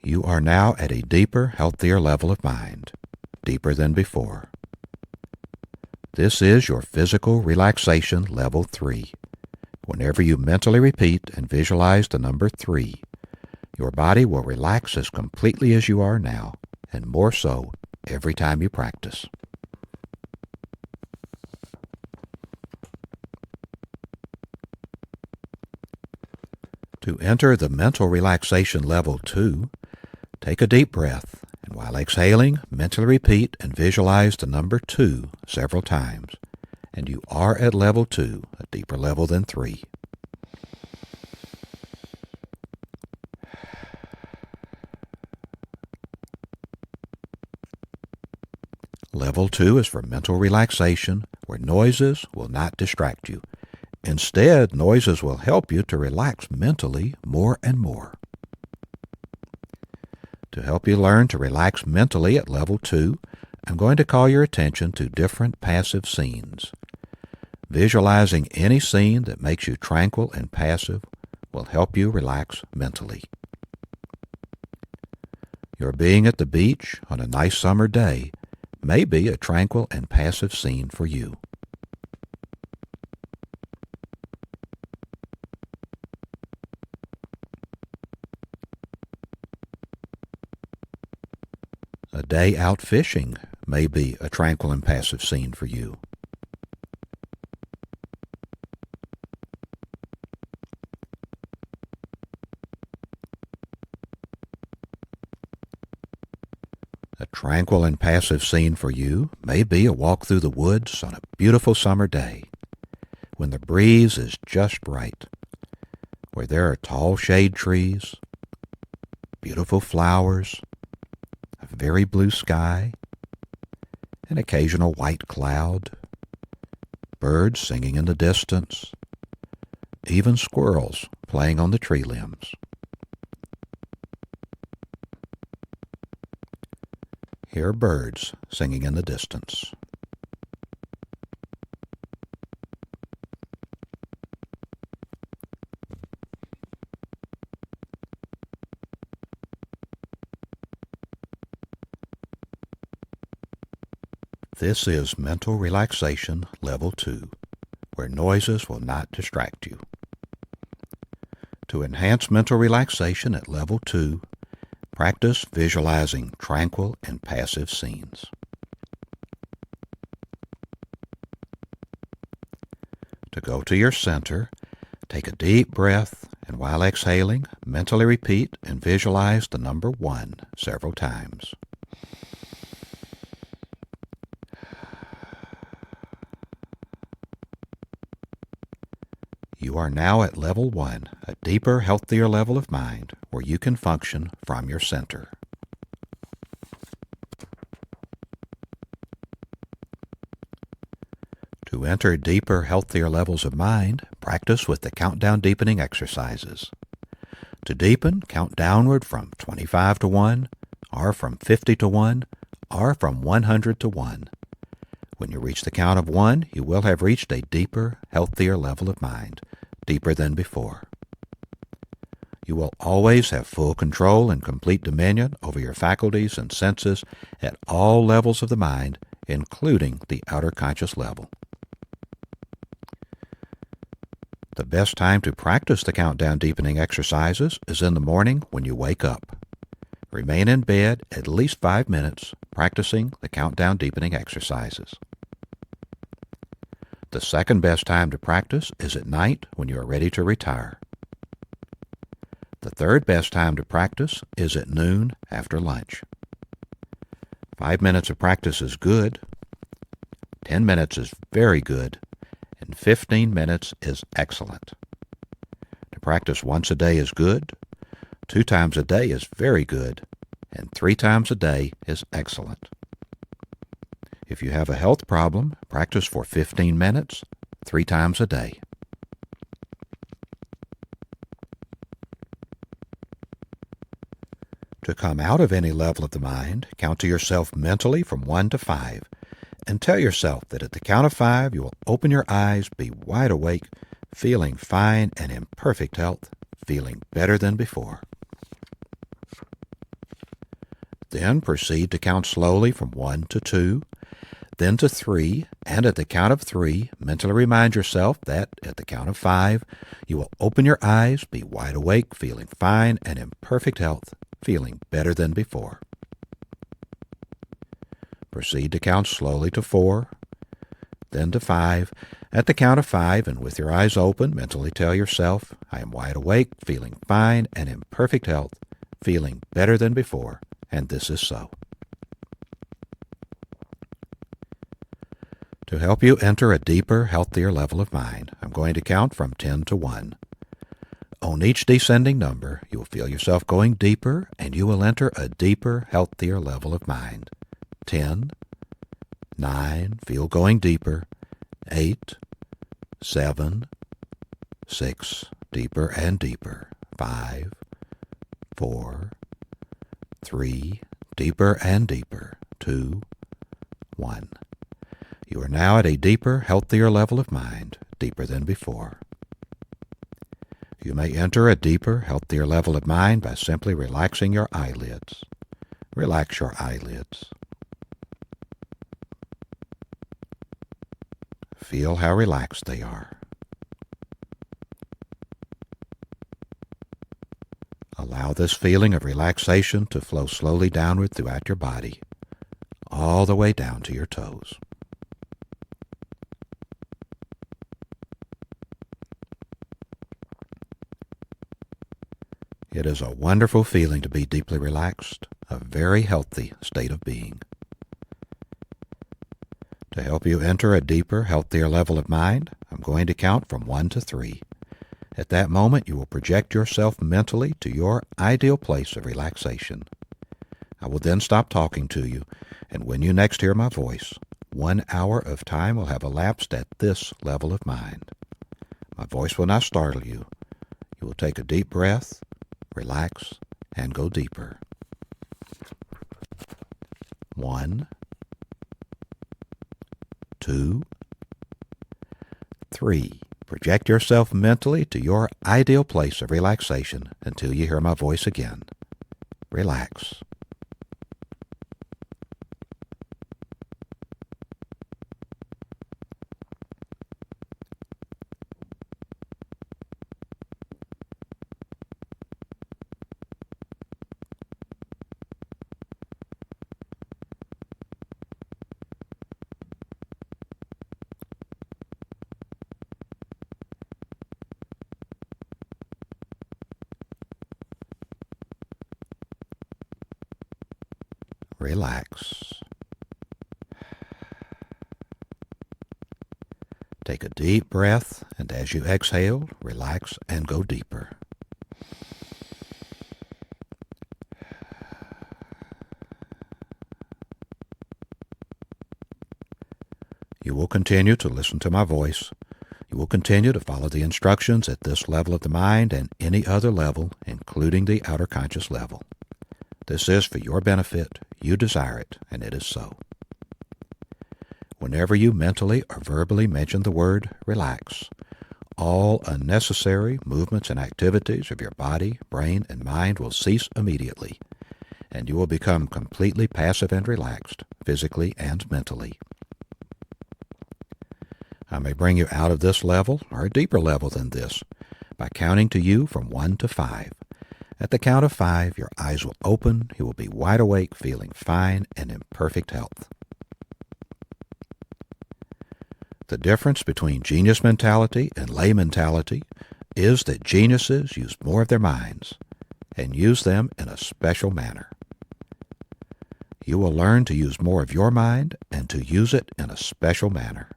You are now at a deeper, healthier level of mind, deeper than before. This is your physical relaxation level 3. Whenever you mentally repeat and visualize the number 3, your body will relax as completely as you are now, and more so every time you practice. To enter the mental relaxation level 2, take a deep breath, and while exhaling, mentally repeat and visualize the number 2 several times, and you are at level 2, a deeper level than 3. Level 2 is for mental relaxation, where noises will not distract you. Instead, noises will help you to relax mentally more and more. To help you learn to relax mentally at level 2, I'm going to call your attention to different passive scenes. Visualizing any scene that makes you tranquil and passive will help you relax mentally. Your being at the beach on a nice summer day may be a tranquil and passive scene for you. A day out fishing may be a tranquil and passive scene for you. A tranquil and passive scene for you may be a walk through the woods on a beautiful summer day, when the breeze is just right, where there are tall shade trees, beautiful flowers, a very blue sky, an occasional white cloud, birds singing in the distance, even squirrels playing on the tree limbs. Hear birds singing in the distance. This is mental relaxation level 2, where noises will not distract you. To enhance mental relaxation at level 2, practice visualizing tranquil and passive scenes. To go to your center, take a deep breath, and while exhaling, mentally repeat and visualize the number 1 several times. You are now at level 1, a deeper, healthier level of mind where you can function from your center. To enter deeper, healthier levels of mind, practice with the countdown deepening exercises. To deepen, count downward from 25 to 1, or from 50 to 1, or from 100 to 1. When you reach the count of 1, you will have reached a deeper, healthier level of mind, deeper than before. You will always have full control and complete dominion over your faculties and senses at all levels of the mind, including the outer conscious level. The best time to practice the countdown deepening exercises is in the morning when you wake up. Remain in bed at least 5 minutes practicing the countdown deepening exercises. The second best time to practice is at night when you are ready to retire. The third best time to practice is at noon after lunch. 5 minutes of practice is good, 10 minutes is very good, and 15 minutes is excellent. To practice once a day is good, 2 times a day is very good, and 3 times a day is excellent. If you have a health problem, practice for 15 minutes, 3 times a day. To come out of any level of the mind, count to yourself mentally from 1 to 5, and tell yourself that at the count of 5 you will open your eyes, be wide awake, feeling fine and in perfect health, feeling better than before. Then proceed to count slowly from 1 to 2, then to 3, and at the count of 3, mentally remind yourself that at the count of 5, you will open your eyes, be wide awake, feeling fine and in perfect health, feeling better than before. Proceed to count slowly to 4, then to 5, At the count of 5, and with your eyes open, mentally tell yourself, I am wide awake, feeling fine and in perfect health, feeling better than before, and this is so. To help you enter a deeper, healthier level of mind, I'm going to count from 10 to 1. On each descending number, you will feel yourself going deeper, and you will enter a deeper, healthier level of mind. 10, 9, feel going deeper. 8, 7, 6, deeper and deeper. 5, 4, 3, deeper and deeper. 2, 1. You are now at a deeper, healthier level of mind, deeper than before. You may enter a deeper, healthier level of mind by simply relaxing your eyelids. Relax your eyelids. Feel how relaxed they are. Allow this feeling of relaxation to flow slowly downward throughout your body, all the way down to your toes. It is a wonderful feeling to be deeply relaxed, a very healthy state of being. To help you enter a deeper, healthier level of mind, I'm going to count from 1 to 3. At that moment, you will project yourself mentally to your ideal place of relaxation. I will then stop talking to you, and when you next hear my voice, 1 hour of time will have elapsed at this level of mind. My voice will not startle you. You will take a deep breath, relax, and go deeper. 1, 2, 3. Project yourself mentally to your ideal place of relaxation until you hear my voice again. Relax. Relax. Take a deep breath, and as you exhale, relax and go deeper. You will continue to listen to my voice. You will continue to follow the instructions at this level of the mind and any other level, including the outer conscious level. This is for your benefit. You desire it, and it is so. Whenever you mentally or verbally mention the word relax, all unnecessary movements and activities of your body, brain, and mind will cease immediately, and you will become completely passive and relaxed, physically and mentally. I may bring you out of this level or a deeper level than this by counting to you from 1 to 5. At the count of 5, your eyes will open, you will be wide awake, feeling fine and in perfect health. The difference between genius mentality and lay mentality is that geniuses use more of their minds and use them in a special manner. You will learn to use more of your mind and to use it in a special manner.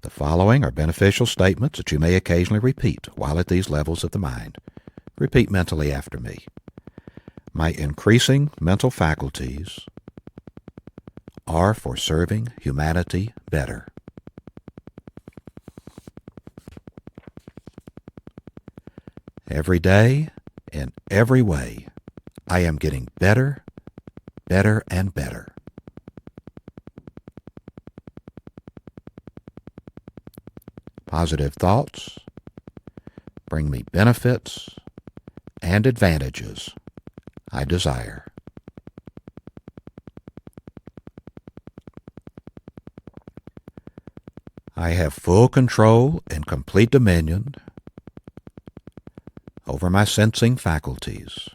The following are beneficial statements that you may occasionally repeat while at these levels of the mind. Repeat mentally after me. My increasing mental faculties are for serving humanity better. Every day, in every way, I am getting better, better, and better. Positive thoughts bring me benefits and advantages I desire. I have full control and complete dominion over my sensing faculties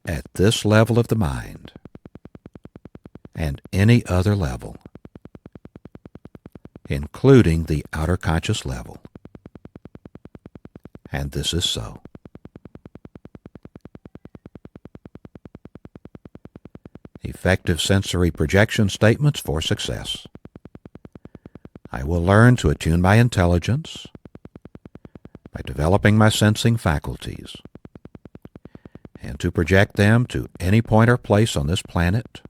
at this level of the mind and any other level, including the outer conscious level. And this is so. Effective sensory projection statements for success. I will learn to attune my intelligence by developing my sensing faculties and to project them to any point or place on this planet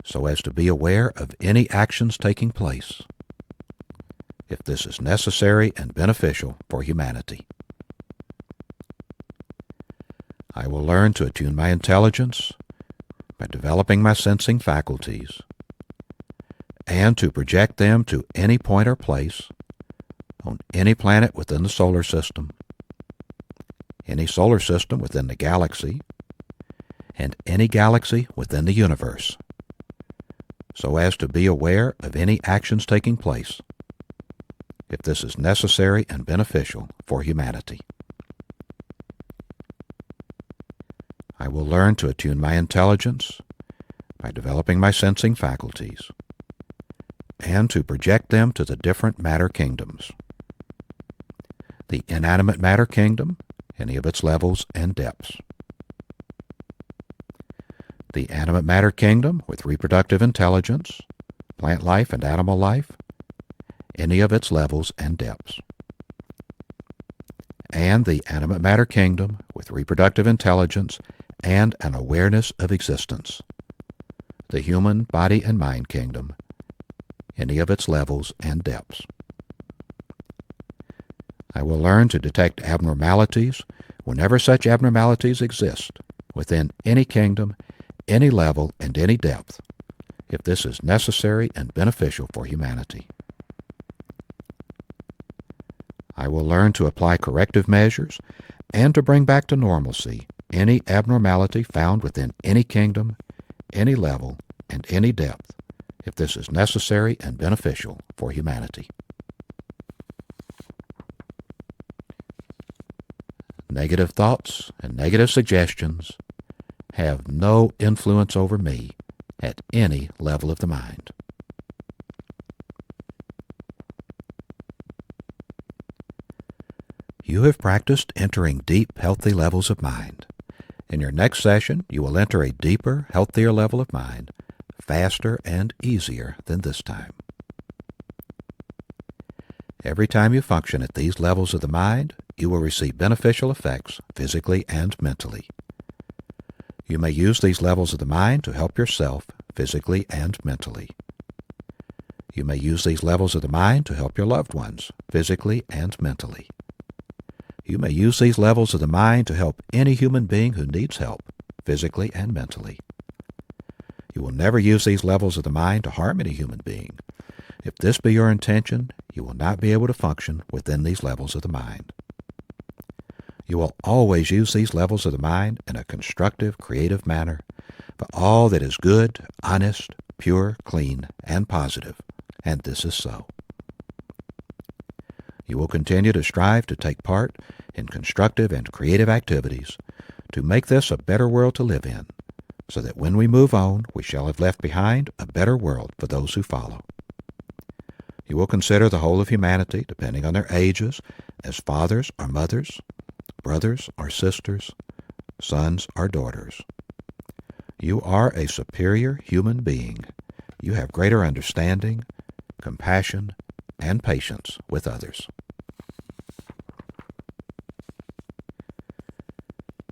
so as to be aware of any actions taking place, if this is necessary and beneficial for humanity. I will learn to attune my intelligence by developing my sensing faculties and to project them to any point or place on any planet within the solar system, any solar system within the galaxy, and any galaxy within the universe, so as to be aware of any actions taking place, if this is necessary and beneficial for humanity. I will learn to attune my intelligence by developing my sensing faculties and to project them to the different matter kingdoms, the inanimate matter kingdom, any of its levels and depths, the animate matter kingdom with reproductive intelligence, plant life and animal life, any of its levels and depths, and the animate matter kingdom with reproductive intelligence and an awareness of existence, the human body and mind kingdom, any of its levels and depths. I will learn to detect abnormalities whenever such abnormalities exist within any kingdom, any level, and any depth, if this is necessary and beneficial for humanity. I will learn to apply corrective measures and to bring back to normalcy any abnormality found within any kingdom, any level, and any depth, if this is necessary and beneficial for humanity. Negative thoughts and negative suggestions have no influence over me at any level of the mind. You have practiced entering deep, healthy levels of mind. In your next session, you will enter a deeper, healthier level of mind, faster and easier than this time. Every time you function at these levels of the mind, you will receive beneficial effects physically and mentally. You may use these levels of the mind to help yourself physically and mentally. You may use these levels of the mind to help your loved ones physically and mentally. You may use these levels of the mind to help any human being who needs help physically and mentally. You will never use these levels of the mind to harm any human being. If this be your intention, you will not be able to function within these levels of the mind. You will always use these levels of the mind in a constructive, creative manner for all that is good, honest, pure, clean, and positive, and this is so. You will continue to strive to take part in constructive and creative activities to make this a better world to live in, so that when we move on, we shall have left behind a better world for those who follow. You will consider the whole of humanity, depending on their ages, as fathers or mothers, brothers or sisters, sons or daughters. You are a superior human being. You have greater understanding, compassion, and patience with others.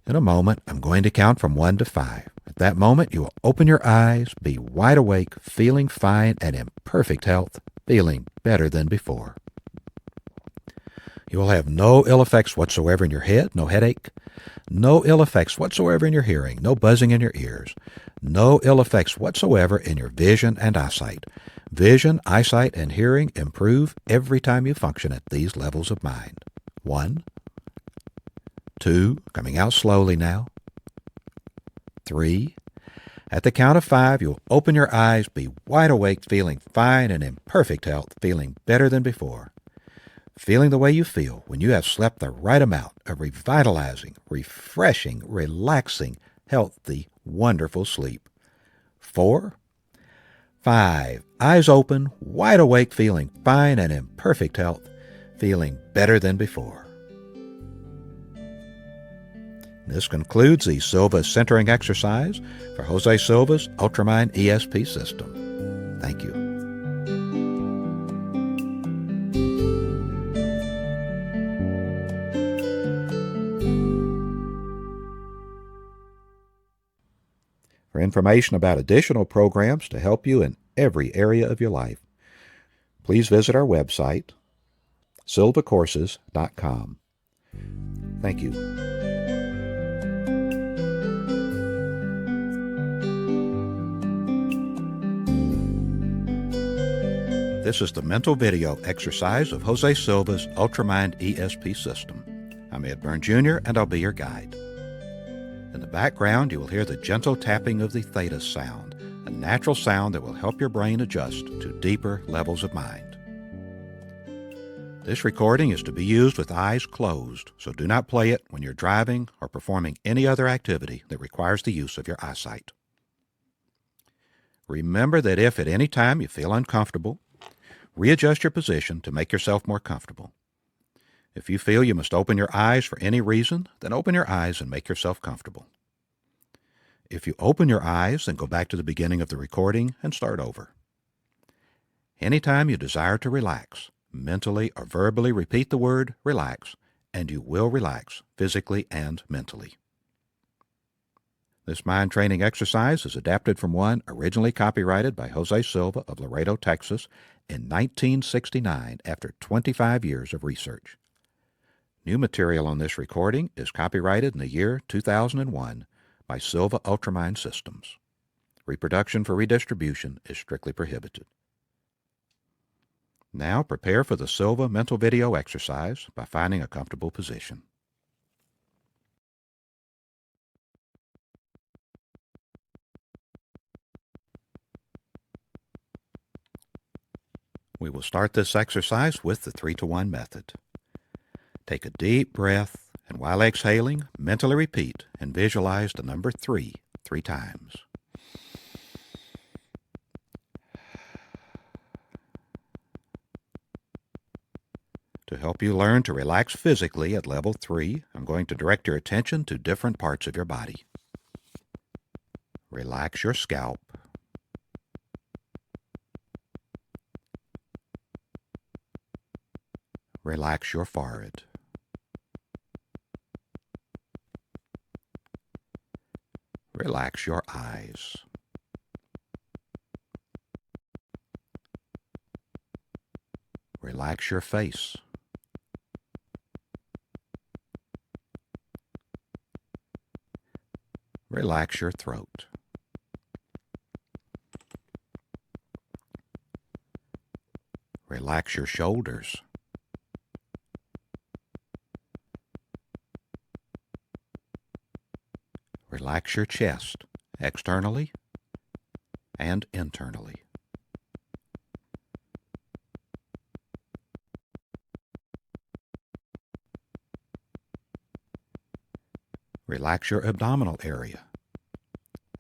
In a moment, I'm going to count from 1 to 5. At that moment, you will open your eyes, be wide awake, feeling fine and in perfect health, feeling better than before. You will have no ill effects whatsoever in your head, no headache, no ill effects whatsoever in your hearing, no buzzing in your ears, no ill effects whatsoever in your vision and eyesight. Vision, eyesight, and hearing improve every time you function at these levels of mind. 1, 2, coming out slowly now. 3. At the count of 5, you'll open your eyes, be wide awake, feeling fine and in perfect health, feeling better than before. Feeling the way you feel when you have slept the right amount of revitalizing, refreshing, relaxing, healthy, wonderful sleep. 4. 5. Eyes open, wide awake, feeling fine and in perfect health, feeling better than before. This concludes the Silva Centering exercise for Jose Silva's Ultramind ESP system. Thank you. For information about additional programs to help you in every area of your life, please visit our website, silvacourses.com. Thank you. This is the mental video exercise of Jose Silva's Ultramind ESP system. I'm Ed Byrne Jr., and I'll be your guide. In the background, you will hear the gentle tapping of the theta sound, a natural sound that will help your brain adjust to deeper levels of mind. This recording is to be used with eyes closed, so do not play it when you're driving or performing any other activity that requires the use of your eyesight. Remember that if at any time you feel uncomfortable, readjust your position to make yourself more comfortable. If you feel you must open your eyes for any reason, then open your eyes and make yourself comfortable. If you open your eyes, then go back to the beginning of the recording and start over. Anytime you desire to relax, mentally or verbally repeat the word relax, and you will relax physically and mentally. This mind training exercise is adapted from one originally copyrighted by Jose Silva of Laredo, Texas in 1969 after 25 years of research. New material on this recording is copyrighted in the year 2001 by Silva Ultramind Systems. Reproduction for redistribution is strictly prohibited. Now prepare for the Silva mental video exercise by finding a comfortable position. We will start this exercise with the 3-to-1 method. Take a deep breath, and while exhaling, mentally repeat and visualize the number 3 times. To help you learn to relax physically at level 3, I'm going to direct your attention to different parts of your body. Relax your scalp. Relax your forehead. Relax your eyes. Relax your face. Relax your throat. Relax your shoulders. Relax your chest, externally and internally. Relax your abdominal area,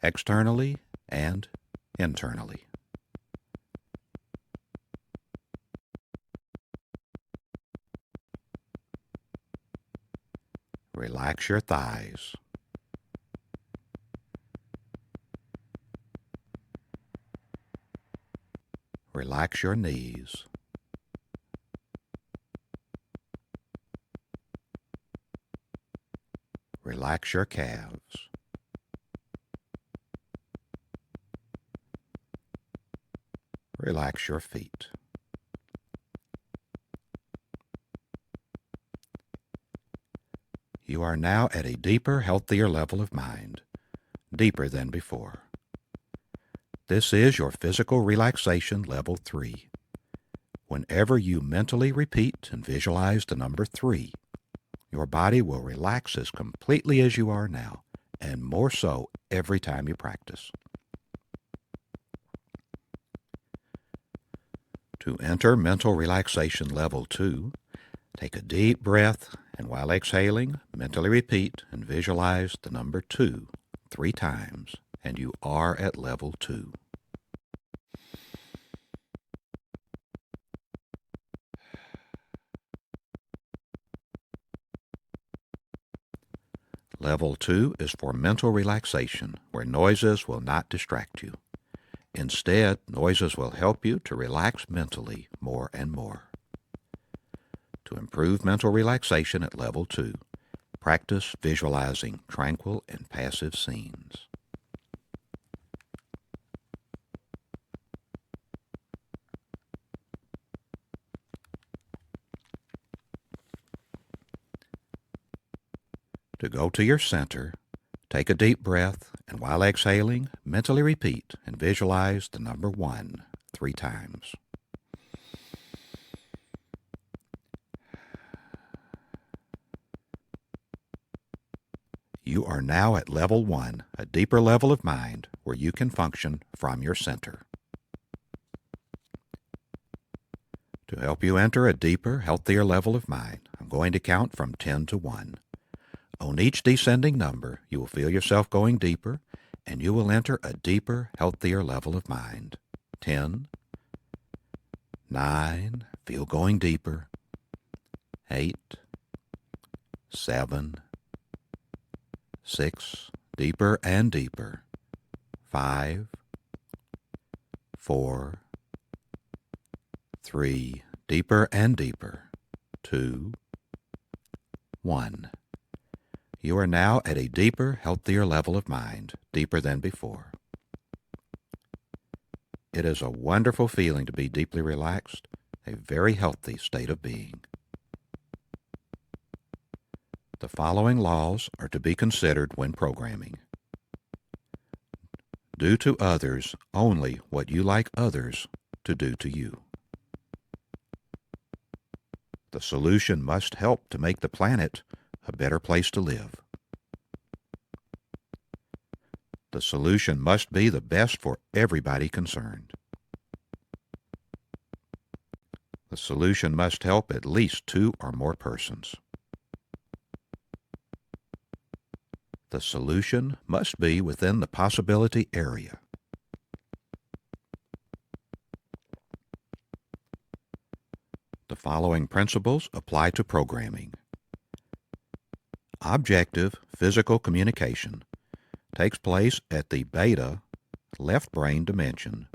externally and internally. Relax your thighs. Relax your knees. Relax your calves. Relax your feet. You are now at a deeper, healthier level of mind, deeper than before. This is your physical relaxation level 3. Whenever you mentally repeat and visualize the number 3, your body will relax as completely as you are now, and more so every time you practice. To enter mental relaxation level 2, take a deep breath, and while exhaling, mentally repeat and visualize the number 2 3 times, and you are at level 2. Level 2 is for mental relaxation, where noises will not distract you. Instead, noises will help you to relax mentally more and more. To improve mental relaxation at level 2, practice visualizing tranquil and passive scenes. To go to your center, take a deep breath, and while exhaling, mentally repeat and visualize the number 1 3 times. You are now at level 1, a deeper level of mind where you can function from your center. To help you enter a deeper, healthier level of mind, I'm going to count from 10 to 1. On each descending number, you will feel yourself going deeper, and you will enter a deeper, healthier level of mind. 10, 9, feel going deeper. 8, 7, 6, deeper and deeper. 5, 4, 3, deeper and deeper. 2, 1. You are now at a deeper, healthier level of mind, deeper than before. It is a wonderful feeling to be deeply relaxed, a very healthy state of being. The following laws are to be considered when programming. Do to others only what you like others to do to you. The solution must help to make the planet a better place to live. The solution must be the best for everybody concerned. The solution must help at least 2 or more persons. The solution must be within the possibility area. The following principles apply to programming. Objective physical communication takes place at the beta left brain dimension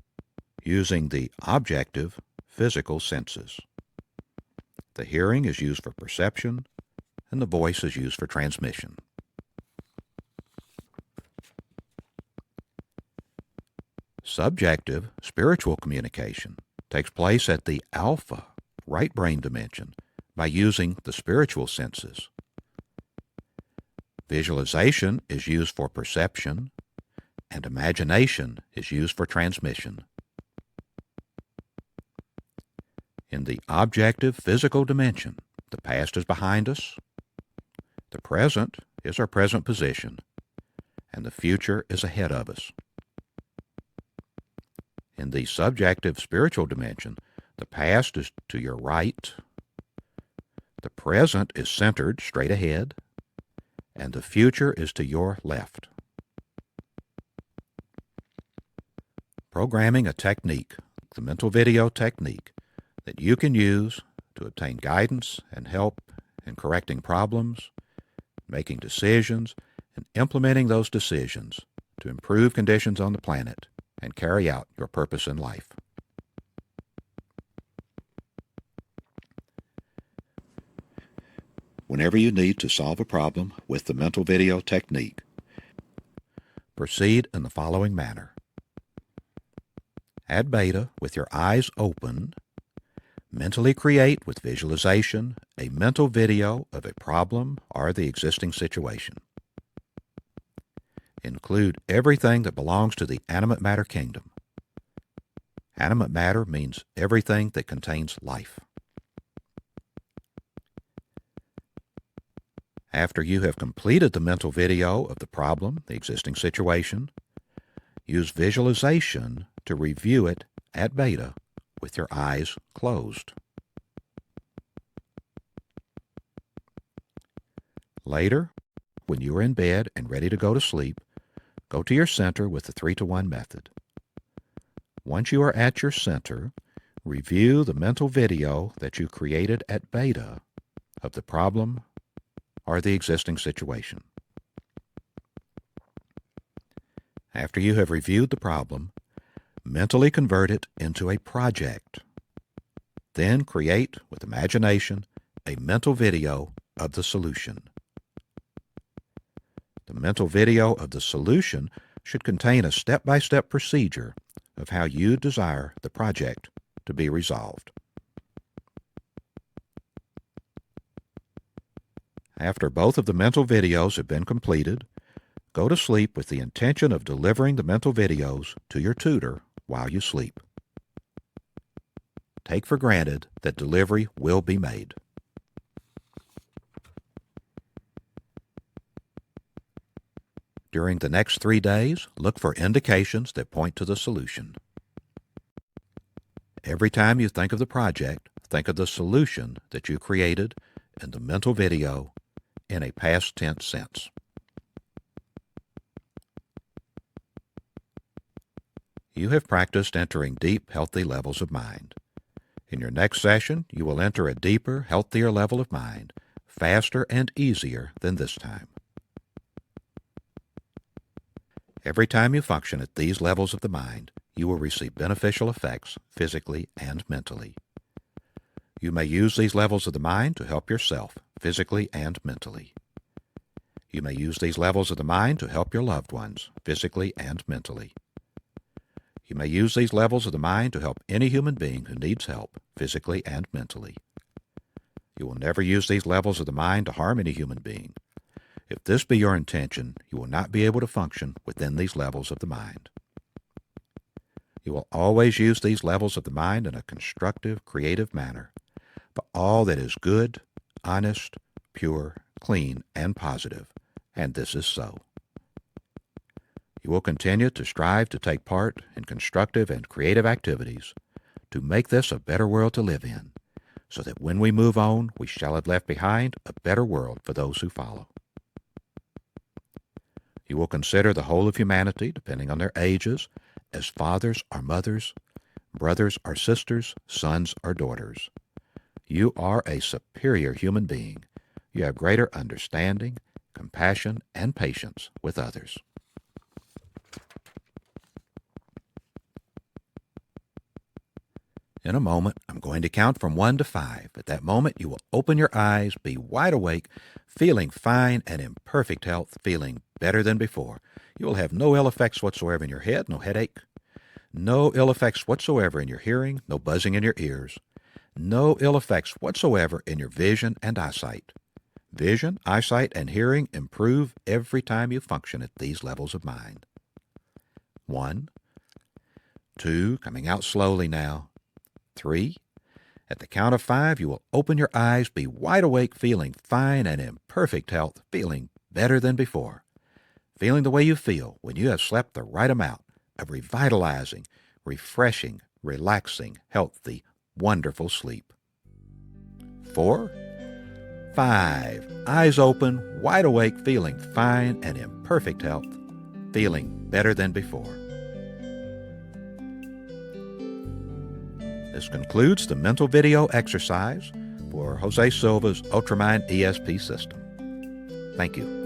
using the objective physical senses. The hearing is used for perception, and the voice is used for transmission. Subjective spiritual communication takes place at the alpha right brain dimension by using the spiritual senses. Visualization is used for perception, and imagination is used for transmission. In the objective physical dimension, the past is behind us, the present is our present position, and the future is ahead of us. In the subjective spiritual dimension, the past is to your right, the present is centered straight ahead, and the future is to your left. Programming a technique, the MentalVideo technique, that you can use to obtain guidance and help in correcting problems, making decisions, and implementing those decisions to improve conditions on the planet and carry out your purpose in life. Whenever you need to solve a problem with the MentalVideo technique, proceed in the following manner. At beta, with your eyes open, mentally create with visualization a mental video of a problem or the existing situation. Include everything that belongs to the animate matter kingdom. Animate matter means everything that contains life. After you have completed the mental video of the problem, the existing situation, use visualization to review it at beta with your eyes closed. Later, when you are in bed and ready to go to sleep, go to your center with the 3-to-1 method. Once you are at your center, review the mental video that you created at beta of the problem or the existing situation. After you have reviewed the problem, mentally convert it into a project. Then create, with imagination, a mental video of the solution. The mental video of the solution should contain a step-by-step procedure of how you desire the project to be resolved. After both of the mental videos have been completed, go to sleep with the intention of delivering the mental videos to your tutor while you sleep. Take for granted that delivery will be made. During the next 3 days, look for indications that point to the solution. Every time you think of the project, think of the solution that you created in the mental video in a past tense sense. You have practiced entering deep, healthy levels of mind. In your next session, you will enter a deeper, healthier level of mind, faster and easier than this time. Every time you function at these levels of the mind, you will receive beneficial effects physically and mentally. You may use these levels of the mind to help yourself physically and mentally. You may use these levels of the mind to help your loved ones physically and mentally. You may use these levels of the mind to help any human being who needs help physically and mentally. You will never use these levels of the mind to harm any human being. If this be your intention, you will not be able to function within these levels of the mind. You will always use these levels of the mind in a constructive, creative manner for all that is good, honest, pure, clean, and positive, and this is so. You will continue to strive to take part in constructive and creative activities to make this a better world to live in, so that when we move on, we shall have left behind a better world for those who follow. You will consider the whole of humanity, depending on their ages, as fathers or mothers, brothers or sisters, sons or daughters. You are a superior human being. You have greater understanding, compassion, and patience with others. In a moment, I'm going to count from 1 to 5. At that moment, you will open your eyes, be wide awake, feeling fine and in perfect health, feeling better than before. You will have no ill effects whatsoever in your head, no headache, no ill effects whatsoever in your hearing, no buzzing in your ears, no ill effects whatsoever in your vision and eyesight. Vision, eyesight, and hearing improve every time you function at these levels of mind. 1, 2, coming out slowly now. 3. At the count of 5, you will open your eyes, be wide awake, feeling fine and in perfect health, feeling better than before, feeling the way you feel when you have slept the right amount of revitalizing, refreshing, relaxing, healthy, wonderful sleep. 4, 5. Eyes open, wide awake, feeling fine and in perfect health, feeling better than before. This concludes the mental video exercise for Jose Silva's Ultramind ESP system. Thank you.